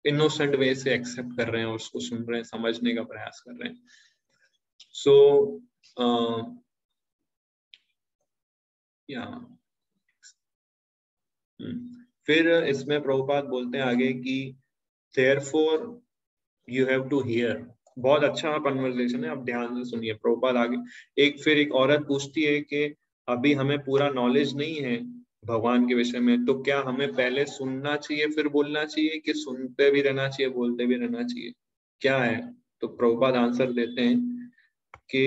इनोसेंट वे से एक्सेप्ट कर रहे हैं और उसको सुन रहे हैं, समझने का प्रयास कर रहे हैं। सो फिर इसमें प्रभुपाद बोलते हैं आगे कि therefore you have to hear। बहुत अच्छा कन्वर्सेशन है, आप ध्यान से सुनिए। प्रभुपाद आगे फिर एक औरत पूछती है कि अभी हमें पूरा नॉलेज नहीं है भगवान के विषय में, तो क्या हमें पहले सुनना चाहिए फिर बोलना चाहिए, कि सुनते भी रहना चाहिए बोलते भी रहना चाहिए, क्या है? तो प्रभुपाद आंसर देते हैं कि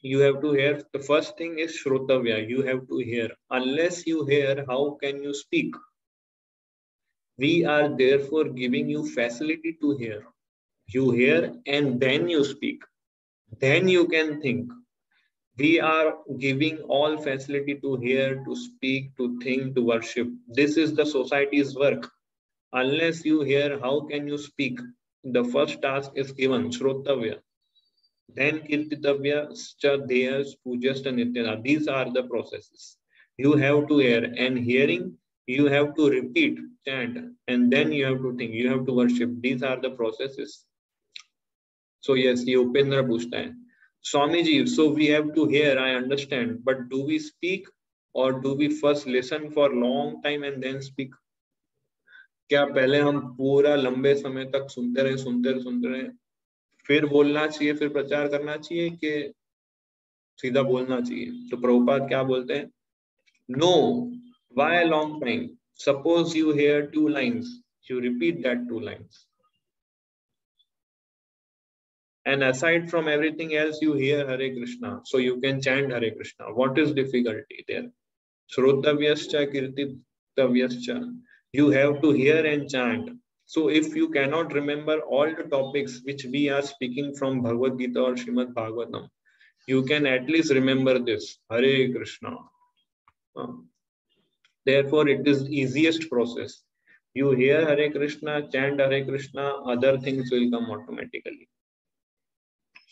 you have to hear. The first thing is shrotavya, you have to hear. Unless you hear, how can you speak? We are therefore giving you facility to hear. You hear and then you speak, then you can think. We are giving all facility to hear, to speak, to think, to worship. This is the society's work. Unless you hear, how can you speak? The first task is given, shrotavya. then kirtitavyascha deyas pujaste nityada. These are the processes you have to hear, and hearing you have to repeat, chant, and then you have to think, you have to worship. These are the processes. So yes, ये उपेंद्र पूछता है, Swami ji, so we have to hear, I understand, but do we speak or do we first listen for long time and then speak? क्या पहले हम पूरा लंबे समय तक सुनते रहे फिर बोलना चाहिए, फिर प्रचार करना चाहिए, कि सीधा बोलना चाहिए? तो प्रभुपाद क्या बोलते हैं, no, why long time? Suppose you hear 2 lines, you repeat that 2 lines, and aside from everything else you hear Hare Krishna, so you can chant Hare Krishna. What is difficulty there? Shrotavyascha kirtitavyascha, you have to hear and chant. So if you cannot remember all the topics which we are speaking from Bhagavad Gita or Srimad Bhagavatam, you can at least remember this, Hare Krishna. Therefore it is easiest process. You hear Hare Krishna, chant Hare Krishna, other things will come automatically.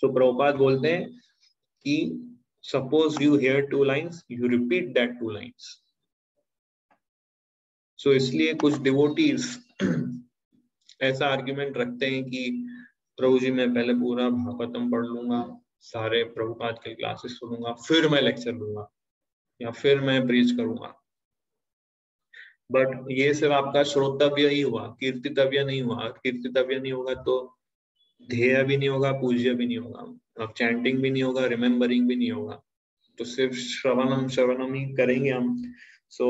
So Prabhupada बोलते हैं कि suppose you hear 2 lines, you repeat that 2 lines. So इसलिए कुछ devotees ऐसा argument रखते हैं कि प्रभु जी मैं पहले पूरा भागवतम पढ़ लूंगा, सारे प्रभुपाद के क्लासेस सुनूंगा, फिर मैं लेक्चर दूंगा या फिर मैं प्रीच करूंगा. बट ये सिर्फ आपका श्रोतव्य ही हुआ, कीर्तितव्य नहीं हुआ. कीर्तितव्य नहीं होगा तो ध्येय भी नहीं होगा, पूज्य भी नहीं होगा, अब चैंटिंग भी नहीं होगा, रिमेम्बरिंग भी नहीं होगा. तो सिर्फ श्रवणम ही करेंगे हम. सो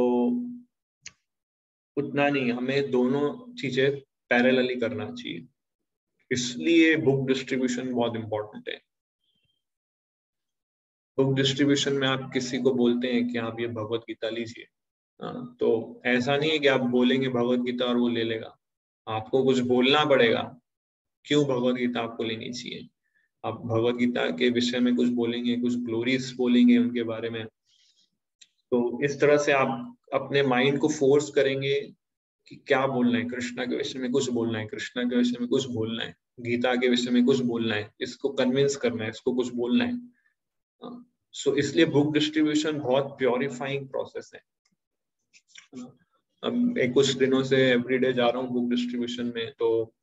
उतना नहीं, हमें दोनों चीजें पैरेलली करना चाहिए. इसलिए बुक डिस्ट्रीब्यूशन बहुत इंपॉर्टेंट है. बुक डिस्ट्रीब्यूशन में आप किसी को बोलते हैं कि आप ये भगवत गीता लीजिए, तो ऐसा नहीं है कि आप बोलेंगे भगवत गीता और वो ले लेगा. आपको कुछ बोलना पड़ेगा क्यों भगवत गीता आपको लेनी चाहिए. आप भगवत गीता के विषय में कुछ बोलेंगे, कुछ ग्लोरीज बोलेंगे उनके बारे में. तो इस तरह से आप अपने माइंड को फोर्स करेंगे कि क्या बोलना है, कृष्णा के विषय में कुछ बोलना है, कृष्णा के विषय में कुछ बोलना है, गीता के विषय में कुछ बोलना है, इसको कन्विंस करना है, इसको कुछ बोलना है. सो इसलिए बुक डिस्ट्रीब्यूशन बहुत प्योरिफाइंग प्रोसेस है. अब कुछ दिनों से एवरीडे जा रहा हूँ बुक डिस्ट्रीब्यूशन में, तो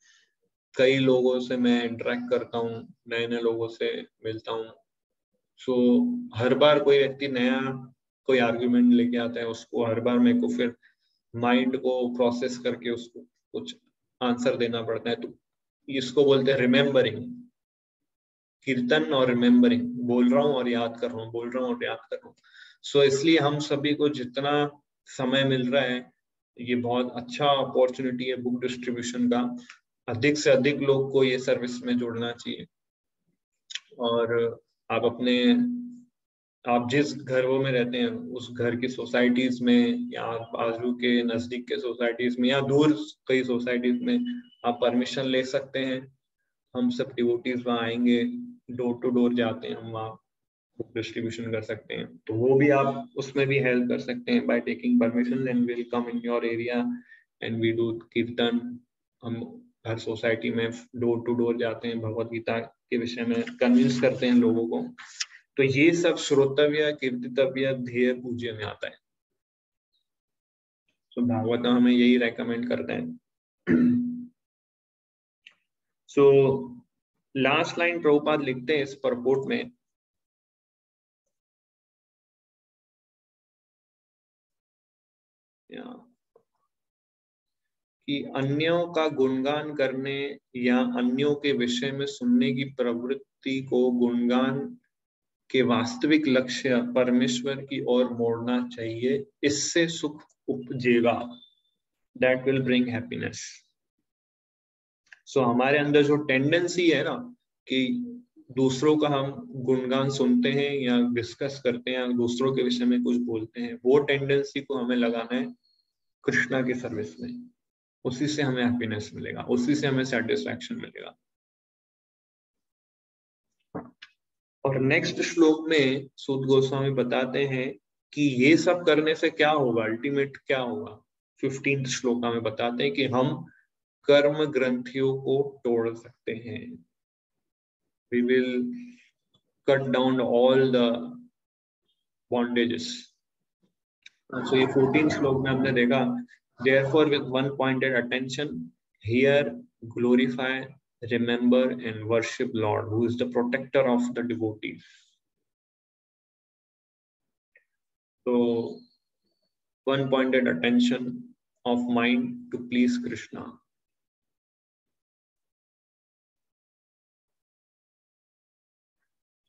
कई लोगों से मैं इंटरेक्ट करता हूँ, नए नए लोगों से मिलता हूँ. सो हर बार कोई व्यक्ति नया कोई आर्ग्यूमेंट लेके आता है, उसको हर बार मेरे को फिर माइंड को प्रोसेस करके उसको कुछ आंसर देना पड़ता है. तो इसको बोलते हैं रिमेम्बरिंग, कीर्तन और रिमेम्बरिंग. बोल रहा हूँ और याद कर रहा हूँ, बोल रहा हूँ और याद कर रहा हूँ. सो इसलिए हम सभी को जितना समय मिल रहा है, ये बहुत अच्छा अपॉर्चुनिटी है बुक डिस्ट्रीब्यूशन का. अधिक से अधिक लोग को ये सर्विस में जोड़ना चाहिए. और आप जिस घरों में रहते हैं उस घर की सोसाइटीज में, या बाजू के नजदीक के सोसाइटीज में, या दूर कई सोसाइटीज में आप परमिशन ले सकते हैं. हम सब डिवोटीज वहाँ आएंगे, डोर टू डोर जाते हैं, हम वहाँ बुक डिस्ट्रीब्यूशन कर सकते हैं. तो वो भी आप उसमें भी हेल्प कर सकते हैं by taking permission, and will come in your area and we do kirtan. हम हर सोसाइटी में डोर टू डोर जाते हैं, भगवत गीता के विषय में कन्विंस करते हैं लोगों को. तो ये सब श्रोतव्य, कीर्तितव्य, ध्येय, पूज्य में आता है. तो भागवत हमें यही रेकमेंड करते हैं. सो लास्ट लाइन प्रभुपाद लिखते हैं इस परपोर्ट में, कि अन्यों का गुणगान करने या अन्यों के विषय में सुनने की प्रवृत्ति को गुणगान के वास्तविक लक्ष्य परमेश्वर की ओर मोड़ना चाहिए. इससे सुख उपजेगा. That will bring happiness. So हमारे अंदर जो टेंडेंसी है ना कि दूसरों का हम गुणगान सुनते हैं या डिस्कस करते हैं या दूसरों के विषय में कुछ बोलते हैं, वो टेंडेंसी को हमें लगाना है कृष्णा की सर्विस में. उसी से हमें हैप्पीनेस मिलेगा, उसी से हमें सेटिस्फैक्शन मिलेगा. और नेक्स्ट श्लोक में सूत गोस्वामी बताते हैं कि ये सब करने से क्या होगा, अल्टीमेट क्या होगा. 15th श्लोक में बताते हैं कि हम कर्म ग्रंथियों को तोड़ सकते हैं. we will cut down all the bondages. So ये 14 श्लोक में हमने देखा, therefore with one pointed attention here glorify, remember and worship Lord who is the protector of the devotees. So one pointed attention of mind to please Krishna.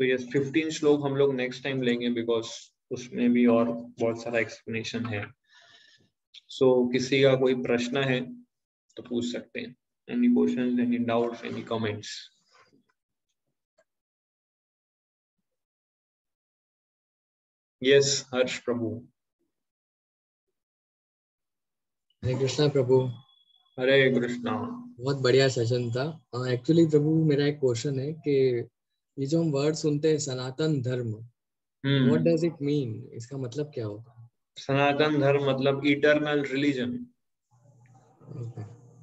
तो ये 15 श्लोक हम लोग नेक्स्ट टाइम लेंगे बिकॉज उसमें भी और बहुत सारा एक्सप्लेनेशन है. सो किसी का कोई प्रश्न है तो पूछ सकते हैं. Any questions, any doubts, any comments? Yes Harsh Prabhu. Hare Krishna Prabhu. Hare Krishna. बहुत बढ़िया सेशन था. एक्चुअली प्रभु मेरा एक क्वेश्चन है कि ये जो हम वर्ड सुनते हैं सनातन धर्म, व्हाट डज इट मीन? इसका मतलब क्या होगा? सनातन धर्म मतलब इटर्नल रिलीजन.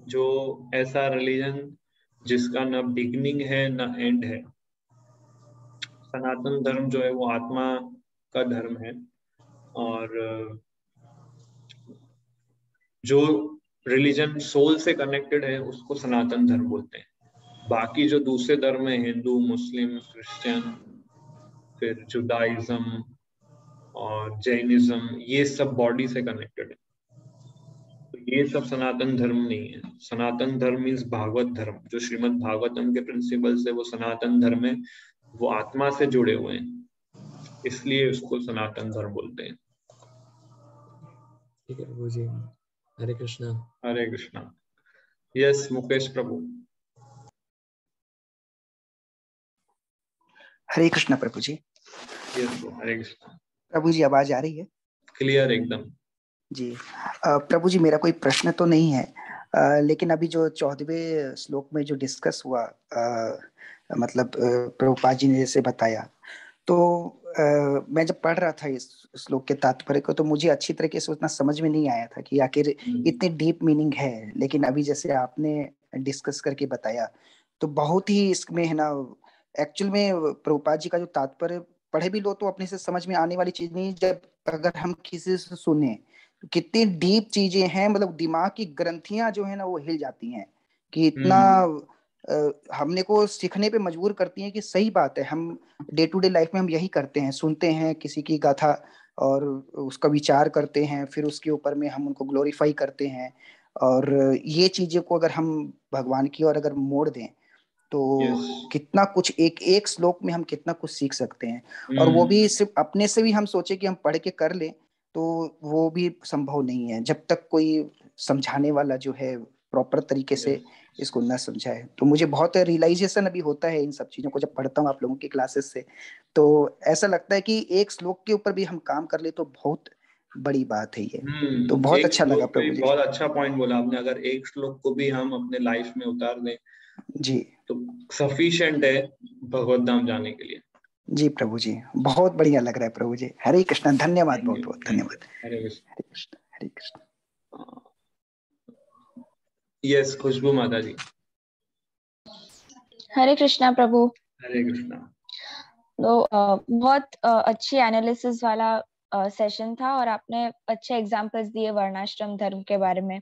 जो ऐसा रिलीजन जिसका न बिगिनिंग है न एंड है. सनातन धर्म जो है वो आत्मा का धर्म है और जो रिलीजन सोल से कनेक्टेड है उसको सनातन धर्म बोलते हैं. बाकी जो दूसरे धर्म है, हिंदू, मुस्लिम, क्रिश्चियन, फिर जुडाइज्म और जैनिज्म, ये सब बॉडी से कनेक्टेड है. तो ये सब सनातन धर्म नहीं है. सनातन धर्म मीन्स भागवत धर्म. जो श्रीमद् भागवतम के प्रिंसिपल्स है वो सनातन धर्म है. वो आत्मा से जुड़े हुए हैं, इसलिए उसको सनातन धर्म बोलते हैं. ठीक है प्रभु जी. हरे कृष्णा. हरे कृष्णा. यस मुकेश प्रभु. हरे कृष्णा प्रभु जी. यस हरे कृष्णा. प्रभु जी आवाज आ रही है? क्लियर एकदम जी. प्रभु जी मेरा कोई प्रश्न तो नहीं है, लेकिन अभी जो 14वें श्लोक में जो डिस्कस हुआ, मतलब प्रभुपाद जी ने जैसे बताया, तो मैं जब पढ़ रहा था इस श्लोक के तात्पर्य को तो मुझे अच्छी तरीके से उतना समझ में नहीं आया था कि आखिर इतने डीप मीनिंग है. लेकिन अभी जैसे आपने डिस्कस करके बताया तो बहुत ही इसमें है ना, एक्चुअल में प्रभुपाद जी का जो तात्पर्य पढ़े भी लो तो अपने से समझ में आने वाली चीज नहीं. जब अगर हम किसी से सुने तो कितनी डीप चीजें हैं, मतलब दिमाग की ग्रंथियां जो है ना वो हिल जाती हैं कि इतना हमने को सीखने पे मजबूर करती हैं कि सही बात है. हम डे टू डे लाइफ में हम यही करते हैं, सुनते हैं किसी की गाथा और उसका विचार करते हैं, फिर उसके ऊपर में हम उनको ग्लोरीफाई करते हैं. और ये चीजें को अगर हम भगवान की ओर अगर मोड़ दें तो कितना कुछ एक एक श्लोक में हम कितना कुछ सीख सकते हैं. और वो भी सिर्फ अपने से भी हम सोचे कि हम पढ़ के कर लें तो वो भी संभव नहीं है जब तक कोई समझाने वाला जो है प्रॉपर तरीके से इसको न समझाए. तो मुझे बहुत रियलाइजेशन अभी होता है इन सब चीजों को जब पढ़ता हूँ आप लोगों की क्लासेस से. तो ऐसा लगता है कि एक श्लोक के ऊपर भी हम काम कर ले तो बहुत बड़ी बात है ये. तो बहुत अच्छा लगा प्रभु जी. बहुत अच्छा पॉइंट बोला आपने. अगर एक श्लोक को भी हम अपने लाइफ में उतार दें जी तो सफिशिएंट है भगवत धाम जाने के लिए. जी प्रभु जी बहुत बढ़िया लग रहा है प्रभु जी. हरे कृष्णा. धन्यवाद, बहुत बहुत धन्यवाद. हरे कृष्ण. हरे कृष्ण. हरे कृष्ण. यस खुशबू माता जी. हरे कृष्णा प्रभु. हरे कृष्णा. तो बहुत अच्छी एनालिसिस वाला सेशन था और आपने अच्छे एग्जांपल्स दिए वर्णाश्रम धर्म के बारे में.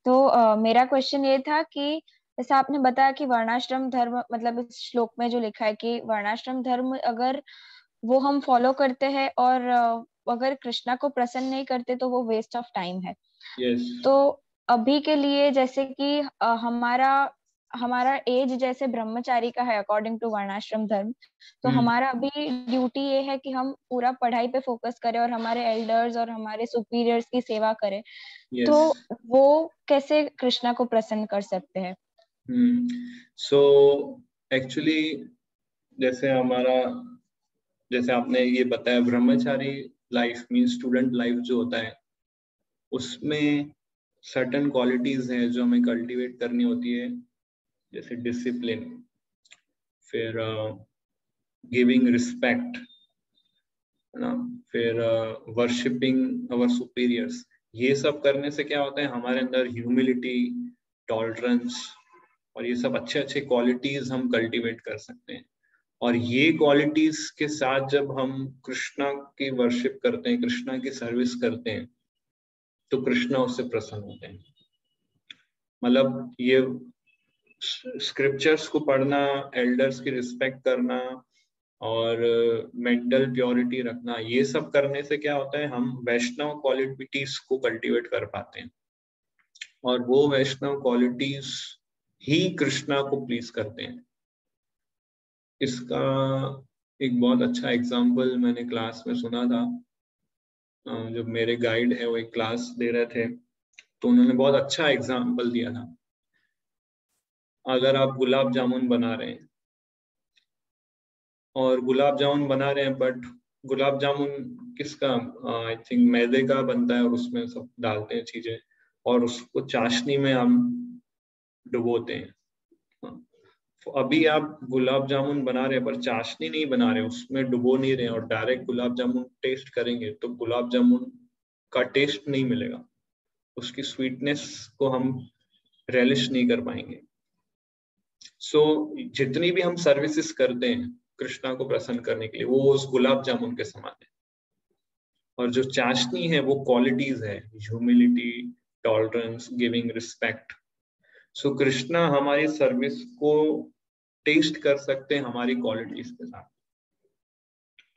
तो मेरा क्वेश्चन ये था कि जैसा आपने बताया कि वर्णाश्रम धर्म मतलब इस श्लोक में जो लिखा है कि वर्णाश्रम धर्म अगर वो हम फॉलो करते हैं और अगर कृष्णा को प्रसन्न नहीं करते तो वो वेस्ट ऑफ टाइम है. तो अभी के लिए जैसे कि हमारा एज जैसे ब्रह्मचारी का है अकॉर्डिंग टू वर्णाश्रम धर्म, तो हमारा अभी ड्यूटी ये है कि हम पूरा पढ़ाई पे फोकस करें और हमारे एल्डर्स और हमारे सुपीरियर्स की सेवा करें. तो वो कैसे कृष्णा को प्रसन्न कर सकते हैं? सो एक्चुअली जैसे आपने ये बताया ब्रह्मचारी लाइफ मीन स्टूडेंट लाइफ जो होता है उसमें सर्टेन क्वालिटीज हैं जो हमें कल्टीवेट करनी होती है, जैसे डिसिप्लिन, फिर गिविंग रिस्पेक्ट, है ना, फिर वर्शिपिंग अवर सुपीरियर्स. ये सब करने से क्या होता है हमारे अंदर ह्यूमिलिटी, टॉलरेंस और ये सब अच्छे अच्छे क्वालिटीज हम कल्टीवेट कर सकते हैं. और ये क्वालिटीज के साथ जब हम कृष्णा की वर्शिप करते हैं, कृष्णा की सर्विस करते हैं, तो कृष्णा उससे प्रसन्न होते हैं। मतलब ये स्क्रिप्चर्स को पढ़ना, एल्डर्स की रिस्पेक्ट करना और मेंटल प्योरिटी रखना, ये सब करने से क्या होता है, हम वैष्णव क्वालिटीज को कल्टीवेट कर पाते हैं और वो वैष्णव क्वालिटीज ही कृष्णा को प्लीज करते हैं। इसका एक बहुत अच्छा एग्जाम्पल मैंने क्लास में सुना था। जब मेरे गाइड है वो एक क्लास दे रहे थे तो उन्होंने बहुत अच्छा एग्जाम्पल दिया था। अगर आप गुलाब जामुन बना रहे हैं और गुलाब जामुन बना रहे हैं, बट गुलाब जामुन किसका, आई थिंक मैदे का बनता है और उसमें सब डालते हैं चीजें और उसको चाशनी में हम डुबोते हैं। तो अभी आप गुलाब जामुन बना रहे हैं पर चाशनी नहीं बना रहे, उसमें डुबो नहीं रहे और डायरेक्ट गुलाब जामुन टेस्ट करेंगे तो गुलाब जामुन का टेस्ट नहीं मिलेगा, उसकी स्वीटनेस को हम रेलिश नहीं कर पाएंगे। सो जितनी भी हम सर्विसेज करते हैं कृष्णा को प्रसन्न करने के लिए, वो उस गुलाब जामुन के समान है। और जो चाशनी है वो क्वालिटीज है, ह्यूमिलिटी, टॉलरेंस, गिविंग रिस्पेक्ट। सो कृष्णा हमारी सर्विस को टेस्ट कर सकते हैं हमारी क्वालिटीज के साथ।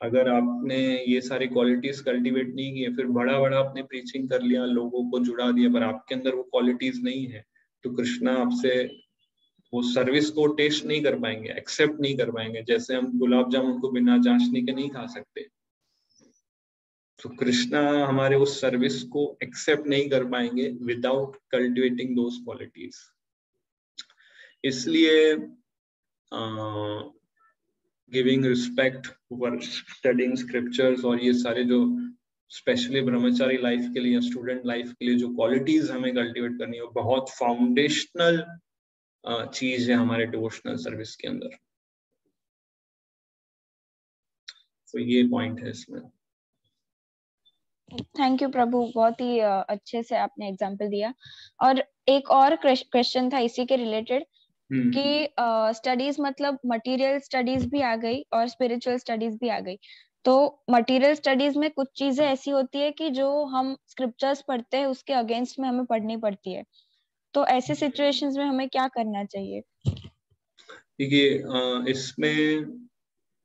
अगर आपने ये सारी क्वालिटीज कल्टीवेट नहीं की है, फिर बड़ा बड़ा आपने प्रीचिंग कर लिया, लोगों को जुड़ा दिया, पर आपके अंदर वो क्वालिटीज नहीं है, तो कृष्णा आपसे वो सर्विस को टेस्ट नहीं कर पाएंगे, एक्सेप्ट नहीं कर पाएंगे। जैसे हम गुलाब जामुन को बिना चाशनी के नहीं खा सकते, तो कृष्णा हमारे उस सर्विस को एक्सेप्ट नहीं कर पाएंगे विदाउट कल्टिवेटिंग दोज क्वालिटीज। इसलिए गिविंग रिस्पेक्ट, स्टडिंग स्क्रिप्चर्स और ये सारे जो स्पेशली ब्रह्मचारी लाइफ के लिए, स्टूडेंट लाइफ के लिए जो क्वालिटीज हमें कल्टिवेट करनी है, वो बहुत फाउंडेशनल चीज है हमारे डिवोशनल सर्विस के अंदर। तो ये पॉइंट है इसमें। थैंक यू प्रभु, बहुत ही अच्छे से आपने एग्जांपल दिया। और एक और क्वेश्चन था इसी के रिलेटेड कि स्टडीज मतलब मटेरियल स्टडीज भी आ गई और स्पिरिचुअल स्टडीज भी आ गई। तो मटेरियल स्टडीज में कुछ चीजें ऐसी होती है कि जो हम स्क्रिप्चर्स पढ़ते हैं उसके अगेंस्ट में हमें पढ़नी पड़ती है, तो ऐसे सिचुएशंस में हमें क्या करना चाहिए? देखिए, इसमें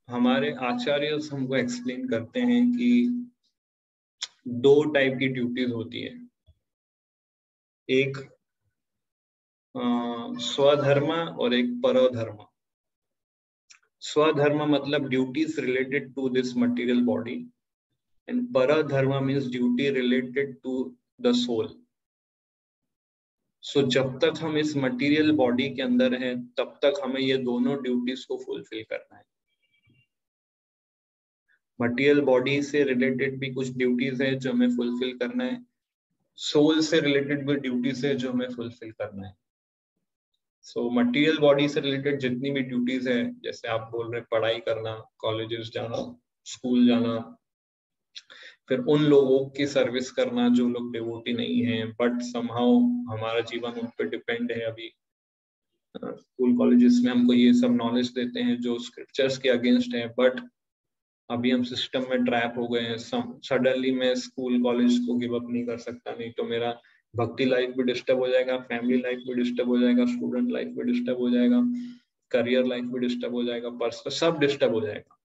हमारे आचार्य हमको एक्सप्लेन करते हैं कि दो टाइप की ड्यूटीज होती है। एक स्वधर्म और एक परधर्म। स्वधर्म मतलब duties related to this material body, and परधर्म means duty related to the soul. So जब तक हम इस मटेरियल बॉडी के अंदर हैं तब तक हमें ये दोनों ड्यूटीज को फुलफिल करना है। मटेरियल बॉडी से रिलेटेड भी कुछ ड्यूटीज है जो हमें फुलफिल करना है, सोल से रिलेटेड भी ड्यूटीज है जो हमें फुलफिल करना है। सो मटेरियल बॉडी से रिलेटेड जितनी भी ड्यूटीज है, जैसे आप बोल रहे हैं पढ़ाई करना, कॉलेजेस जाना, स्कूल जाना, फिर उन लोगों की सर्विस करना जो लोग डिवोटी नहीं है बट समहाउ हमारा जीवन उन पर डिपेंड है। अभी स्कूल कॉलेजेस में हमको ये सब नॉलेज देते हैं जो स्क्रिप्चर्स के अगेंस्ट है, बट अभी हम सिस्टम में ट्रैप हो गए हैं। सडनली मैं स्कूल कॉलेज को गिव अप नहीं कर सकता, नहीं तो मेरा भक्ति लाइफ भी डिस्टर्ब हो जाएगा, फैमिली लाइफ भी डिस्टर्ब हो जाएगा, स्टूडेंट लाइफ भी डिस्टर्ब हो जाएगा, करियर लाइफ भी डिस्टर्ब हो जाएगा, पर्सनल सब डिस्टर्ब हो जाएगा।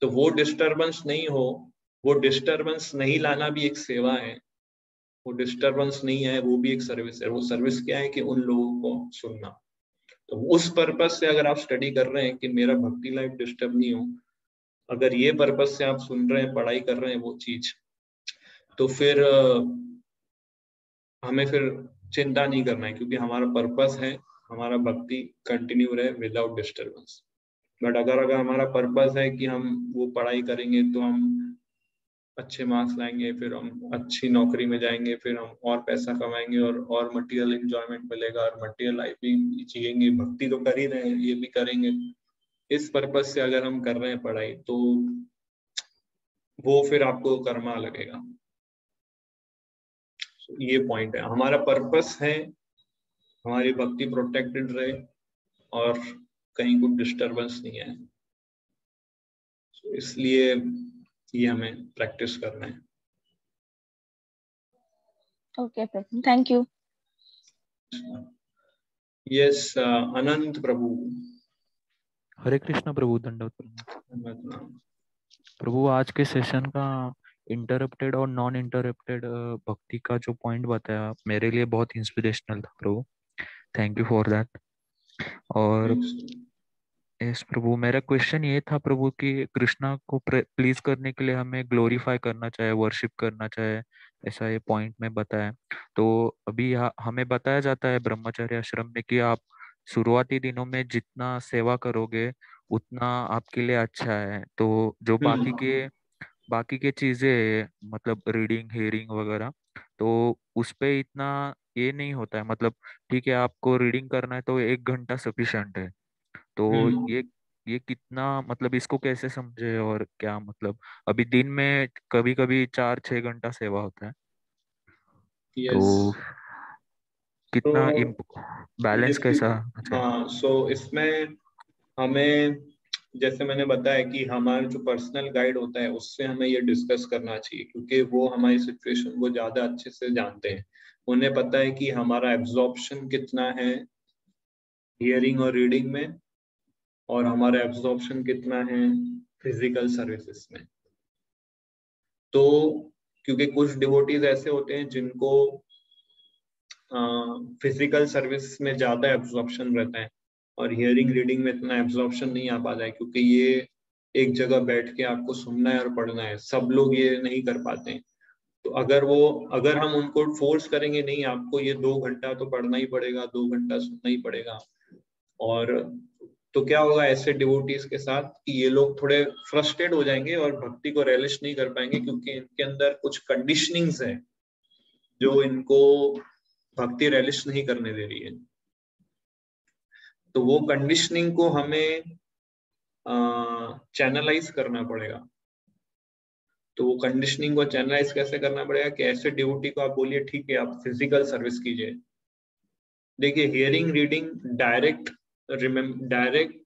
तो वो डिस्टर्बेंस नहीं हो, वो डिस्टर्बेंस नहीं लाना भी एक सेवा है, वो डिस्टर्बेंस नहीं है वो भी एक सर्विस है। वो सर्विस क्या है कि उन लोगों को सुनना। तो उस पर्पस से अगर आप स्टडी कर रहे हैं कि मेरा भक्ति लाइफ डिस्टर्ब नहीं हो, अगर ये पर्पस से आप सुन रहे हैं, पढ़ाई कर रहे हैं वो चीज, तो फिर हमें फिर चिंता नहीं करना है, क्योंकि हमारा पर्पस है हमारा भक्ति कंटिन्यू रहे विदाउट डिस्टर्बेंस। बट अगर हमारा पर्पस है कि हम वो पढ़ाई करेंगे तो हम अच्छे मार्क्स लाएंगे, फिर हम अच्छी नौकरी में जाएंगे, फिर हम और पैसा कमाएंगे और मटेरियल एंजॉयमेंट मिलेगा और मटेरियल लाइफ भी जिएंगे, भक्ति तो कर ही रहे हैं, ये भी करेंगे, इस पर्पस से अगर हम कर रहे हैं पढ़ाई तो वो फिर आपको कर्मा लगेगा। ये पॉइंट है। हमारा पर्पस है हमारी भक्ति प्रोटेक्टेड रहे और कहीं कुछ डिस्टर्बेंस नहीं है। इसलिए ये हमें प्रैक्टिस करना है। Okay Prabhu, thank you. Yes, Anant Prabhu. Hare Krishna Prabhu, दंडवत प्रभु। आज के सेशन का इंटरप्टेड और नॉन इंटरप्टेड भक्ति का जो पॉइंट बताया मेरे लिए बहुत इंस्पिरेशनल था प्रभु, थैंक यू फॉर दैट। और यस प्रभु, मेरा क्वेश्चन ये था प्रभु कि कृष्णा को प्लीज करने के लिए हमें ग्लोरीफाई करना चाहिए, वर्शिप करना चाहिए, ऐसा ये पॉइंट में बताया। तो अभी हमें बताया जाता है ब्रह्मचर्य आश्रम में कि आप शुरुआती दिनों में जितना सेवा करोगे उतना आपके लिए अच्छा है। तो जो बाकी के चीजें मतलब रीडिंग हियरिंग वगैरह, तो उस पे इतना ये नहीं होता है। मतलब ठीक है, आपको रीडिंग करना है तो 1 घंटा सफिशिएंट है। तो ये कितना मतलब इसको कैसे समझे और क्या मतलब अभी दिन में कभी कभी 4-6 घंटा सेवा होता है, तो कितना बैलेंस कैसा? हाँ, सो इसमें हमें जैसे मैंने बताया कि हमारा जो पर्सनल गाइड होता है उससे हमें ये डिस्कस करना चाहिए, क्योंकि वो हमारी सिचुएशन को ज्यादा अच्छे से जानते हैं। उन्हें पता है कि हमारा एब्जॉर्प्शन कितना है हियरिंग और रीडिंग में, और हमारा एब्जॉर्प्शन कितना है फिजिकल सर्विसेज में। तो क्योंकि कुछ डिवोटीज ऐसे होते हैं जिनको फिजिकल सर्विस में ज्यादा एब्जॉर्प्शन रहता है और हियरिंग रीडिंग में इतना एब्जॉर्प्शन नहीं आ पाता है, क्योंकि ये एक जगह बैठ के आपको सुनना है और पढ़ना है, सब लोग ये नहीं कर पाते हैं। तो अगर हम उनको फोर्स करेंगे नहीं आपको ये 2 घंटा तो पढ़ना ही पड़ेगा, 2 घंटा सुनना ही पड़ेगा, और तो क्या होगा ऐसे डिवोटीज के साथ कि ये लोग थोड़े फ्रस्ट्रेट हो जाएंगे और भक्ति को रियलाइज नहीं कर पाएंगे, क्योंकि इनके अंदर कुछ कंडीशनिंग्स है जो इनको भक्ति रियलाइज नहीं करने दे रही है। तो वो कंडीशनिंग को हमें चैनलाइज करना पड़ेगा। तो वो कंडीशनिंग को चैनलाइज कैसे करना पड़ेगा कि ऐसे डिवोटी को आप बोलिए ठीक है आप फिजिकल सर्विस कीजिए। देखिए, हियरिंग रीडिंग डायरेक्ट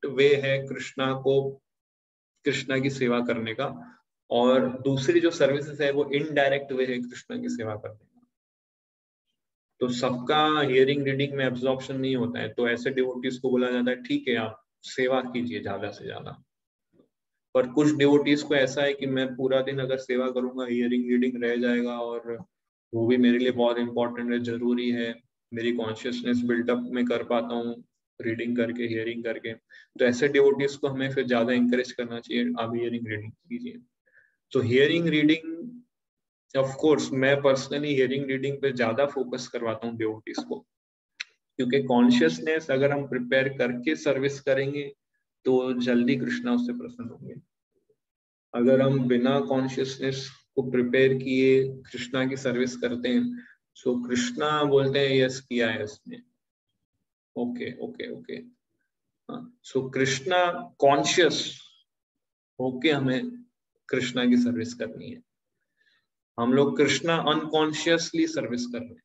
वे है कृष्णा की सेवा करने का, और दूसरी जो सर्विसेज है वो इनडायरेक्ट वे है कृष्णा की सेवा करने का। तो सबका हियरिंग रीडिंग में एब्जॉर्प्शन नहीं होता है, तो ऐसे डिवोटीज को बोला जाता है ठीक है आप सेवा कीजिए ज्यादा से ज्यादा। पर कुछ डिवोटीज को ऐसा है कि मैं पूरा दिन अगर सेवा करूंगा हियरिंग रीडिंग रह जाएगा, और वो भी मेरे लिए बहुत इंपॉर्टेंट है, जरूरी है, मेरी कॉन्शियसनेस बिल्टअप में कर पाता हूँ रीडिंग करके हियरिंग करके। तो ऐसे डिवोटीज को हमें फिर ज्यादा इंकरेज करना चाहिए आप हियरिंग रीडिंग कीजिए। तो हियरिंग रीडिंग ऑफ कोर्स मैं पर्सनली हियरिंग रीडिंग पे ज्यादा फोकस करवाता हूँ डिवोटीज को, क्योंकि कॉन्शियसनेस अगर हम प्रिपेयर करके सर्विस करेंगे तो जल्दी कृष्णा उससे प्रसन्न होंगे। अगर हम बिना कॉन्शियसनेस को प्रिपेयर किए कृष्णा की सर्विस करते हैं तो कृष्णा बोलते हैं यस किया है इसने, ओके ओके ओके। सो कृष्णा कॉन्शियस होके हमें कृष्णा की सर्विस करनी है। हम लोग कृष्णा अनकॉन्शियसली सर्विस कर रहे हैं।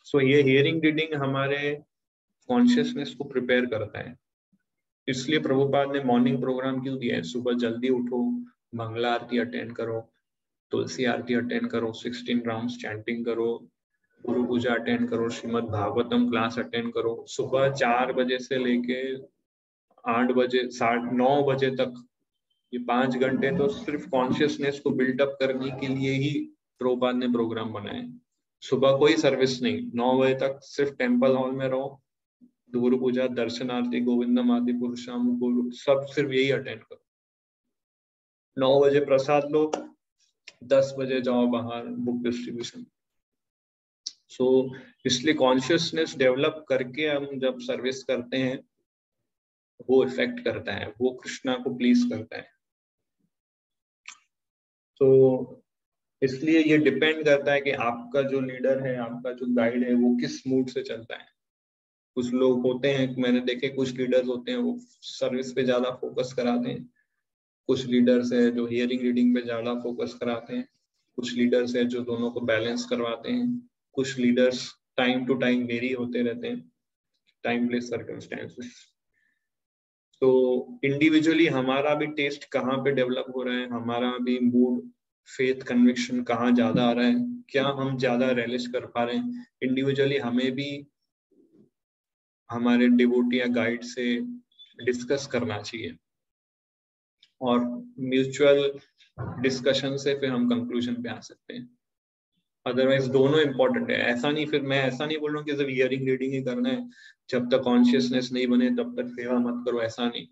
सो ये हियरिंग रीडिंग हमारे कॉन्शियसनेस को प्रिपेयर करता है। इसलिए प्रभुपाद ने मॉर्निंग प्रोग्राम क्यों दिया है, सुबह जल्दी उठो, मंगला आरती अटेंड करो, तुलसी आरती अटेंड करो, 16 राउंड्स चैंटिंग करो, गुरु पूजा अटेंड करो, श्रीमद् भागवतम क्लास अटेंड करो। सुबह 4 बजे से लेके 8 बजे 9:30 बजे तक ये 5 घंटे तो सिर्फ कॉन्शियसनेस को बिल्डअप करने के लिए ही प्रभुपाद ने प्रोग्राम बनाए। सुबह कोई सर्विस नहीं, 9 बजे तक सिर्फ टेम्पल हॉल में रहो, गुरु पूजा, दर्शनार्थी, गोविंदम आदि पुरुषम, गुरु सब सिर्फ यही अटेंड करो। 9 बजे प्रसाद लो, 10 बजे जाओ बाहर बुक डिस्ट्रीब्यूशन। सो इसलिए कॉन्शियसनेस डेवलप करके हम जब सर्विस करते हैं वो इफेक्ट करता है, वो कृष्णा को प्लीज करता है। तो इसलिए ये डिपेंड करता है कि आपका जो लीडर है, आपका जो गाइड है, वो किस मूड से चलता है। कुछ लोग होते हैं, मैंने देखे कुछ लीडर्स होते हैं वो सर्विस पे ज्यादा फोकस कराते हैं, कुछ लीडर्स है जो हियरिंग रीडिंग पे ज्यादा फोकस कराते हैं, कुछ लीडर्स है जो दोनों को बैलेंस करवाते हैं, कुछ leaders time to time vary होते रहते हैं, टाइम प्लेस सर्कमस्टेंसेस। तो इंडिविजुअली हमारा भी टेस्ट कहाँ पे डेवलप हो रहा है, हमारा भी मूड, फेथ, कन्विक्शन कहाँ ज्यादा आ रहा है, क्या हम ज्यादा रियलाइज कर पा रहे हैं, इंडिविजुअली हमें भी हमारे डिवोटी या गाइड से डिस्कस करना चाहिए और म्यूचुअल डिस्कशन से फिर हम कंक्लूजन पे आ सकते हैं। अदरवाइज दोनों इंपॉर्टेंट है। ऐसा नहीं, फिर मैं ऐसा नहीं बोल रहा हूँ कि सिर्फ हियरिंग रीडिंग ही करना है, जब तक कॉन्शियसनेस नहीं बने तब तक सेवा मत करो, ऐसा नहीं,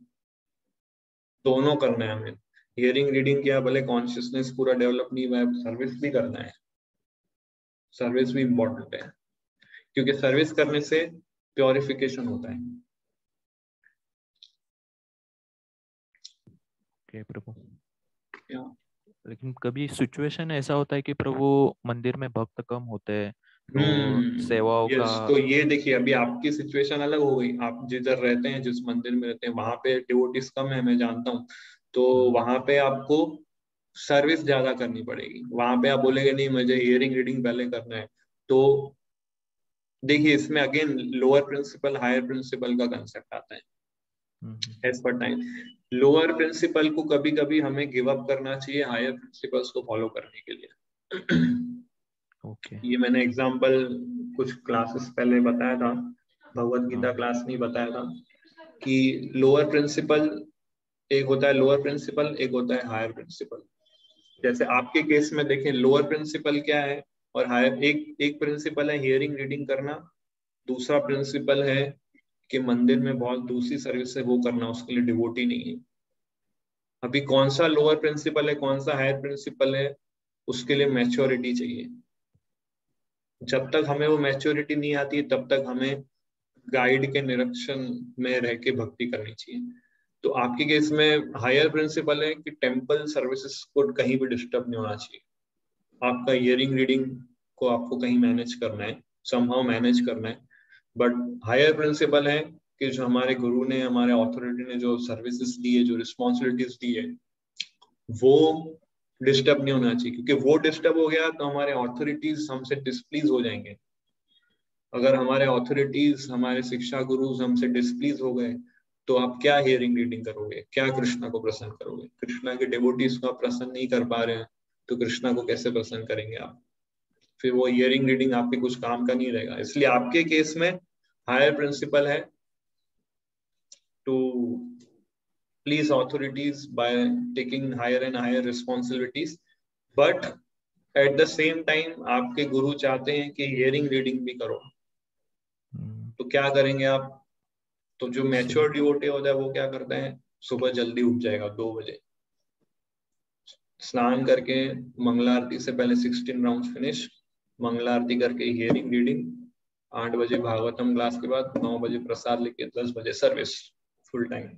दोनों करना है हमें। हियरिंग रीडिंग किया भले कॉन्शियसनेस पूरा डेवलप नहीं हुआ है, सर्विस भी करना है, सर्विस भी इम्पोर्टेंट है, क्योंकि सर्विस करने से प्योरिफिकेशन होता है। ओके प्रभु। लेकिन कभी सिचुएशन ऐसा होता है कि प्रभु मंदिर में भक्त कम होते हैं, तो सेवाओं का, तो ये देखिए अभी आपकी सिचुएशन अलग हो गई, आप जिधर रहते हैं, जिस मंदिर में रहते हैं, वहां पे डिवोटीज कम है, मैं जानता हूँ, तो वहां पे आपको सर्विस ज्यादा करनी पड़ेगी। वहां पे आप बोलेंगे नहीं मुझे हियरिंग रीडिंग पहले करना है, तो देखिए इसमें again lower principle higher principle का कंसेप्ट आता है। As per time lower principal को कभी कभी हमें गिव अप करना चाहिए हायर प्रिंसिपल्स को फॉलो करने के लिए। ये मैंने एग्जांपल कुछ क्लासेस पहले बताया था, भगवत गीता क्लास में बताया था कि लोअर प्रिंसिपल एक होता है, लोअर प्रिंसिपल एक होता है हायर प्रिंसिपल। जैसे आपके केस में देखें लोअर प्रिंसिपल क्या है और हायर, एक प्रिंसिपल है हियरिंग रीडिंग करना, दूसरा प्रिंसिपल है कि मंदिर में बहुत दूसरी सर्विस है वो करना, उसके लिए डिवोटी नहीं है। अभी कौन सा लोअर प्रिंसिपल है कौन सा हायर प्रिंसिपल है, उसके लिए मैच्योरिटी चाहिए। जब तक हमें वो मैच्योरिटी नहीं आती तब तक हमें गाइड के निरीक्षण में रह के भक्ति करनी चाहिए। तो आपके केस में हायर प्रिंसिपल है कि टेम्पल सर्विसेज को कहीं भी डिस्टर्ब नहीं होना चाहिए। आपका हियरिंग रीडिंग को आपको कहीं मैनेज करना है, समहाउ मैनेज करना है, बट हायर प्रिंसिपल है कि जो हमारे गुरु ने, हमारे अथॉरिटी ने जो सर्विसेज दी है, जो रिस्पॉन्सिबिलिटीज दी है, वो डिस्टर्ब नहीं होना चाहिए, क्योंकि वो डिस्टर्ब हो गया तो हमारे अथॉरिटीज हमसे डिस्प्लीज हो जाएंगे। अगर हमारे अथॉरिटीज, हमारे शिक्षा गुरु हमसे डिस्प्लीज हो गए तो आप क्या हियरिंग रीडिंग करोगे, क्या कृष्णा को प्रसन्न करोगे? कृष्णा के डिवोटीज को आप प्रसन्न नहीं कर पा रहे हैं तो कृष्णा को कैसे प्रसन्न करेंगे आप? फिर वो हियरिंग रीडिंग आपके कुछ काम का नहीं रहेगा। इसलिए आपके केस में हायर प्रिंसिपल है to please authorities by taking higher and higher responsibilities, but at the same time आपके गुरु चाहते हैं कि हियरिंग रीडिंग भी करो, तो क्या करेंगे आप? तो जो मैच्योर डिवोटी होता है वो क्या करता है, सुबह जल्दी उठ जाएगा 2 बजे, स्नान करके मंगला आरती से पहले 16 राउंड फिनिश, मंगला आरती करके हियरिंग रीडिंग, 8 बजे भागवतम क्लास के बाद 9 बजे प्रसाद लेके 10 बजे सर्विस फुल टाइम।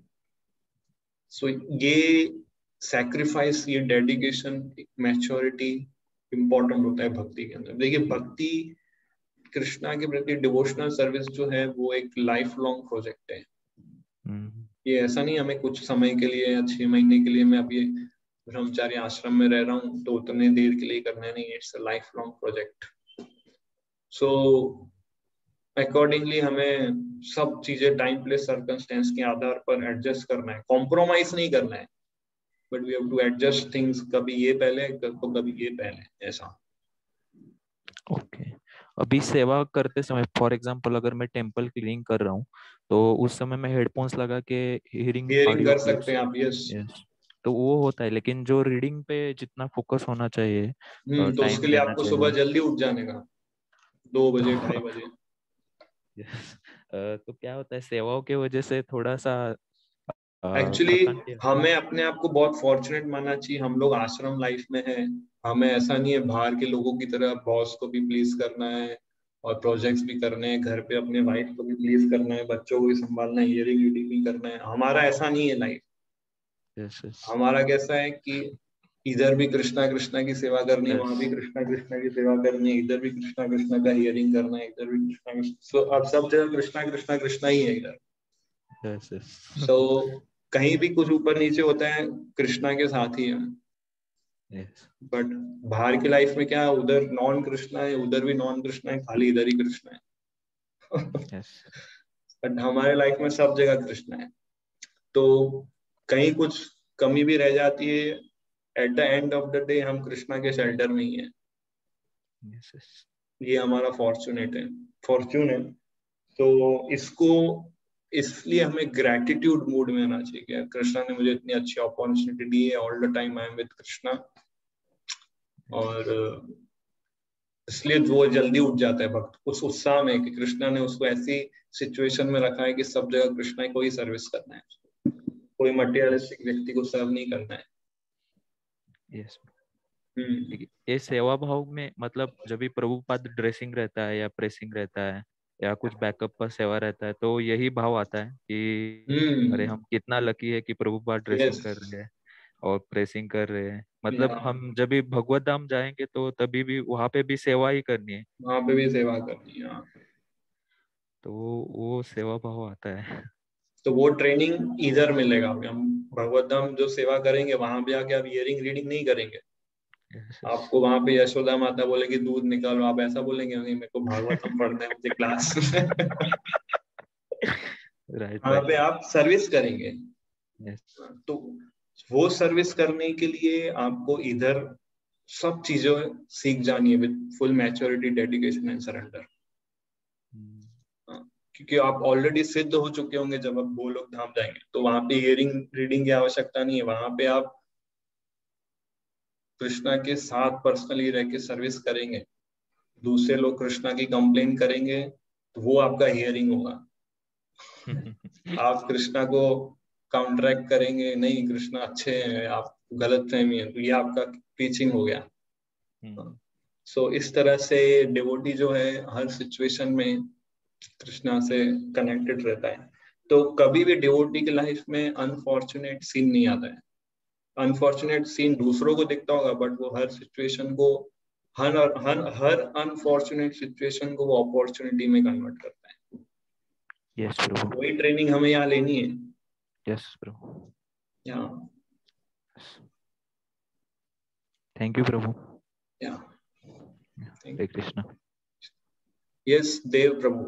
सो ये सैक्रिफाइस, ये डेडिकेशन, मैच्योरिटी इंपॉर्टेंट होता है भक्ति के अंदर। देखिए भक्ति कृष्णा के प्रति डिवोशनल सर्विस जो है वो एक लाइफ लॉन्ग प्रोजेक्ट है। ये ऐसा नहीं हमें कुछ समय के लिए या 6 महीने के लिए मैं अभी ब्रह्मचारी आश्रम में रह रहा हूँ तो उतने देर के लिए करना नहीं, it's a life long project. So accordingly हमें सब चीजें टाइम प्लेस सर्कमस्टेंस के आधार पर एडजस्ट करना है, कॉम्प्रोमाइज नहीं करना है, but we have to adjust things, कभी ये पहले तो कभी ये पहले, ऐसा। ओके अभी सेवा करते समय फॉर एग्जांपल अगर मैं टेंपल क्लीनिंग कर रहा हूँ तो उस समय मैं हेडफोन्स लगा के हियरिंग कर सकते हैं आप, यस तो वो होता है, लेकिन जो रीडिंग पे जितना फोकस होना चाहिए तो उसके लिए आपको सुबह जल्दी उठ जाने का, 2 बजे 2:30 बजे। तो क्या होता है सेवाओं के वजह से थोड़ा सा एक्चुअली हमें अपने आप को बहुत फॉर्चुनेट मानना चाहिए, हम लोग आश्रम लाइफ में हैं, हमें ऐसा नहीं है बाहर के लोगों की तरह बॉस को भी प्लीज करना है और प्रोजेक्ट्स भी करने हैं, घर पे अपने वाइफ को भी प्लीज करना है, बच्चों को भी संभालना है, हियरिंग रीडिंग भी करना है। हमारा ऐसा नहीं है लाइफ। हमारा कैसा है कि इधर भी कृष्णा कृष्णा की सेवा करनी है, वहां भी कृष्णा कृष्णा की सेवा करनी है, इधर भी कृष्णा कृष्णा का हियरिंग करना है, इधर भी कृष्णा कृष्णा, अब सब जगह कृष्णा कृष्णा कृष्णा ही है इधर। सो कहीं भी कुछ ऊपर नीचे होता है कृष्णा के साथ ही है। बट बाहर की लाइफ में क्या, उधर नॉन कृष्णा है, उधर भी नॉन कृष्णा है, खाली इधर ही कृष्णा है। बट हमारे लाइफ में सब जगह कृष्णा है। तो कहीं कुछ कमी भी रह जाती है, at the end of the day हम कृष्णा के शेल्टर में ही है। ये हमारा फॉर्चून है। तो इसको इसलिए हमें ग्रैटिट्यूड मूड में आना चाहिए कि कृष्णा ने मुझे इतनी अच्छी अपॉर्चुनिटी दी है, all the time I am with Krishna. और इसलिए वो जल्दी उठ जाता है भक्त उस उत्साह में कि कृष्णा ने उसको ऐसी सिचुएशन में रखा है कि सब जगह कृष्णा को ही सर्विस करना है, कोई मटेरियलिस्टिक व्यक्ति को सर्व नहीं करना है। यस। ये सेवा भाव में मतलब जब भी प्रभुपाद ड्रेसिंग रहता है या प्रेसिंग रहता है या कुछ बैकअप पर सेवा रहता है, तो यही भाव आता है कि अरे हम कितना लकी है कि प्रभुपाद ड्रेसिंग कर रहे हैं और प्रेसिंग कर रहे हैं। मतलब हम जब भी भगवत धाम जाएंगे तो तभी भी वहां पे भी सेवा ही करनी है, वहां पे भी सेवा करनी है। तो वो सेवा भाव आता है। तो वो ट्रेनिंग इधर मिलेगा। हम भगवत धाम जो सेवा करेंगे वहां पे आके आप हियरिंग रीडिंग नहीं करेंगे। आपको वहां पे यशोदा माता बोलेगी दूध निकालो, आप ऐसा बोलेंगे नहीं मेरे को भागवतम पढ़ना है मुझे क्लास वहां पे आप सर्विस करेंगे। तो वो सर्विस करने के लिए आपको इधर सब चीजें सीख जानी है with full maturity, dedication and surrender. क्योंकि आप ऑलरेडी सिद्ध हो चुके होंगे जब आप गोलोक धाम जाएंगे, तो वहां पे हियरिंग रीडिंग की आवश्यकता नहीं है। वहां पे आप कृष्णा के साथ पर्सनली रह के सर्विस करेंगे, दूसरे लोग कृष्णा की कंप्लेन करेंगे तो वो आपका हियरिंग होगा। आप कृष्णा को काउंटरैक्ट करेंगे, नहीं कृष्णा अच्छे हैं, आप गलत फहमी है, तो ये आपका टीचिंग हो गया। सो इस तरह से डिवोटी जो है हर सिचुएशन में कृष्णा से कनेक्टेड रहता है। तो कभी भी डिवोटी की लाइफ में अनफॉर्चुनेट सीन नहीं आता है। अनफॉर्चुनेट सीन दूसरों को दिखता होगा, बट वो हर सिचुएशन को, हर अनफॉर्चुनेट सिचुएशन को वो अपॉर्चुनिटी में कन्वर्ट करता है। यस प्रभु। वही ट्रेनिंग हमें यहाँ लेनी है। यस प्रभु। यहाँ thank you Prabhu. Hare Krishna. Yes Dev Prabhu.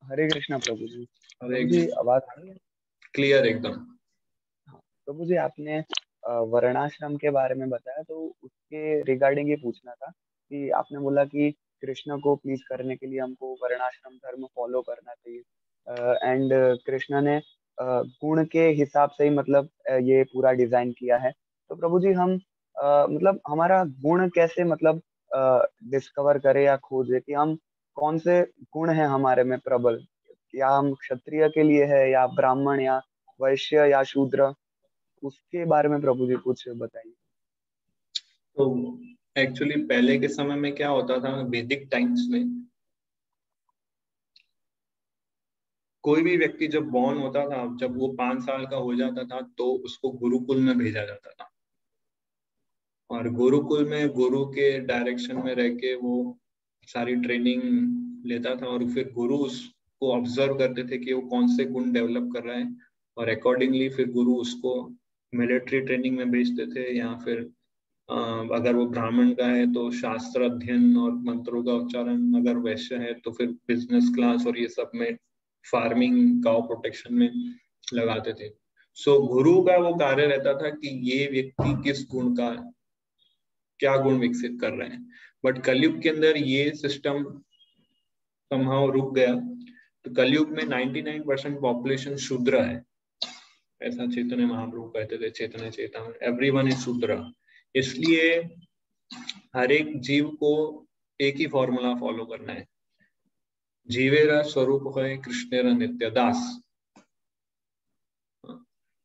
Hare Krishna Prabhu ji. Hare Prabhu ji आवाज आ रही है? क्लियर एकदम। हाँ प्रभु जी, आपने वर्णाश्रम के बारे में बताया, तो उसके रिगार्डिंग ये पूछना था कि आपने बोला कि कृष्णा को प्लीज करने के लिए हमको वर्णाश्रम धर्म फॉलो करना चाहिए, एंड कृष्णा ने गुण के हिसाब से ही मतलब ये पूरा डिजाइन किया है। तो प्रभु जी हम मतलब हमारा गुण कैसे मतलब डिस्कवर करें या खोजे कि हम कौन से गुण है हमारे में प्रबल, या हम क्षत्रिय के लिए है या ब्राह्मण या वैश्य या शूद्र, उसके बारे में प्रभु जी कुछ बताइए। तो एक्चुअली पहले के समय में क्या होता था, वैदिक टाइम्स में कोई भी व्यक्ति जब बॉर्न होता था, जब वो 5 साल का हो जाता था तो उसको गुरुकुल में भेजा जाता था। और गुरुकुल में गुरु के डायरेक्शन में रह के वो सारी ट्रेनिंग लेता था, और फिर गुरु उसको ऑब्जर्व करते थे कि वो कौन से गुण डेवलप कर रहा है, और अकॉर्डिंगली फिर गुरु उसको मिलिट्री ट्रेनिंग में भेजते थे, या फिर अगर वो ब्राह्मण का है तो शास्त्र अध्ययन और मंत्रों का उच्चारण, अगर वैश्य है तो फिर बिजनेस क्लास और ये सब में, फार्मिंग, काउ प्रोटेक्शन में लगाते थे। सो गुरु का वो कार्य रहता था कि ये व्यक्ति किस गुण का, क्या गुण विकसित कर रहे हैं। बट कलयुग के अंदर ये सिस्टम समहाउ रुक गया। तो कलयुग में 99% पॉपुलेशन शूद्र है, ऐसा चैतन्य महाप्रभु कहते थे, चैतन्य चेतन एवरीवन इज शूद्र। इसलिए हर एक जीव को एक ही फॉर्मूला फॉलो करना है, जीवेरा स्वरूप है कृष्णेरा नित्य दास।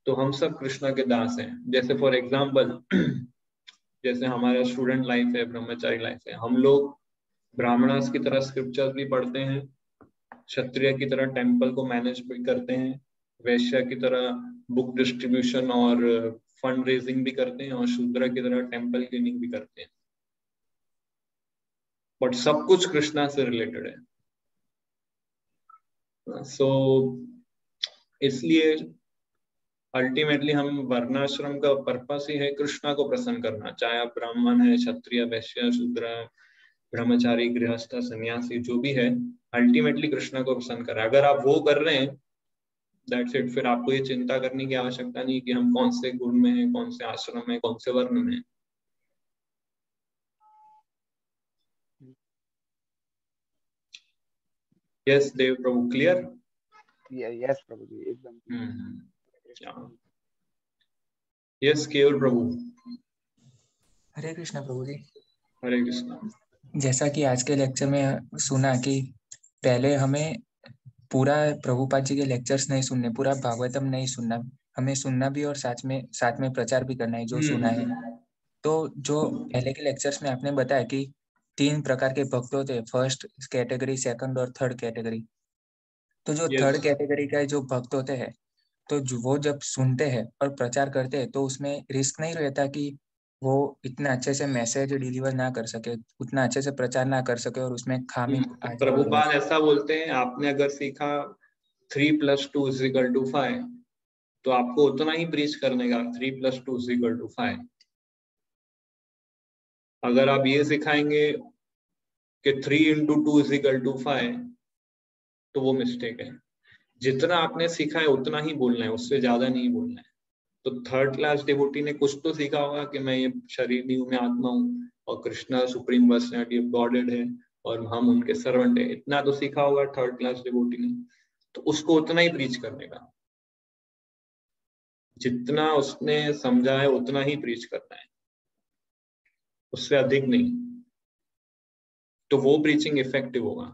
तो हम सब कृष्णा के दास हैं। जैसे फॉर एग्जाम्पल, जैसे हमारा स्टूडेंट लाइफ है, ब्रह्मचारी लाइफ है, हम लोग ब्राह्मणास की तरह स्क्रिप्चर्स भी पढ़ते हैं, क्षत्रिय की तरह टेम्पल को मैनेज भी करते हैं, वैश्य की तरह बुक डिस्ट्रीब्यूशन और फंड रेजिंग भी करते हैं, और शूद्र की तरह टेम्पल क्लीनिंग भी करते हैं। बट सब कुछ कृष्णा से रिलेटेड है। सो इसलिए अल्टीमेटली हम वर्णाश्रम का पर्पस ही है कृष्णा को प्रसन्न करना, चाहे आप ब्राह्मण है, क्षत्रिय, वैश्य, शूद्र, ब्रह्मचारी, गृहस्थ, सन्यासी जो भी है, अल्टीमेटली कृष्ण को पसंद कर रहा है। अगर आप वो कर रहे हैं, दैट्स इट। फिर आपको ये चिंता करने की आवश्यकता नहीं कि हम कौन से गुण में हैं, कौन से आश्रम में, कौन से वर्ण में हैं। यस देव प्रभु, क्लियर? यस प्रभु जी, एकदम। यस केवल प्रभु। हरे कृष्ण प्रभु जी। हरे कृष्ण। जैसा कि आज के लेक्चर में सुना कि पहले हमें पूरा प्रभुपाद जी के लेक्चर्स नहीं सुनने, पूरा भागवतम नहीं सुनना, हमें सुनना भी और साथ में प्रचार भी करना है जो सुना है। तो जो पहले के लेक्चर्स में आपने बताया कि 3 प्रकार के भक्त होते हैं, फर्स्ट कैटेगरी, सेकंड और थर्ड कैटेगरी। तो जो थर्ड कैटेगरी का जो भक्त होते हैं, तो वो जब सुनते हैं और प्रचार करते हैं तो उसमें रिस्क नहीं रहता कि वो इतना अच्छे से मैसेज डिलीवर ना कर सके, उतना अच्छे से प्रचार ना कर सके और उसमें खामी आ जाए। प्रभुपाद ऐसा बोलते हैं, आपने अगर सीखा 3 + 2 = 5, तो आपको उतना ही प्रीच करने का, 3 + 2 = 5। अगर आप ये सिखाएंगे कि 3 × 2 = 5, तो वो मिस्टेक है। जितना आपने सीखा है उतना ही बोलना है, उससे ज्यादा नहीं बोलना है। तो थर्ड क्लास डिवोटी ने कुछ तो सीखा होगा कि मैं ये शरीर नहीं हूं, मैं आत्मा हूँ और Krishna supreme personality of godhead है और हम उनके सर्वेंट है। इतना तो सीखा होगा थर्ड क्लास डिवोटी ने, तो उसको उतना ही प्रीच करने का। जितना उसने समझा है उतना ही प्रीच करना है, उससे अधिक नहीं। तो वो प्रीचिंग इफेक्टिव होगा।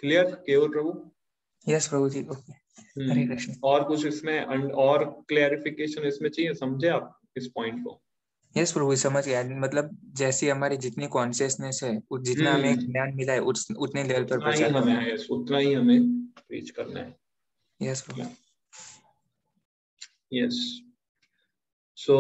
क्लियर केवल प्रभु? यस प्रभु जी, ओके। हरे कृष्ण। और कुछ इसमें और क्लैरिफिकेशन इसमें चाहिए? समझे आप इस पॉइंट को? यस प्रभु, समझ गया। मतलब जैसी हमारी जितनी कॉन्शियसनेस है, जितना हमें ज्ञान मिला है, उतने लेवल पर प्रचार करना है, उतना ही हमें प्रीच करना है। यस प्रभु। यस। सो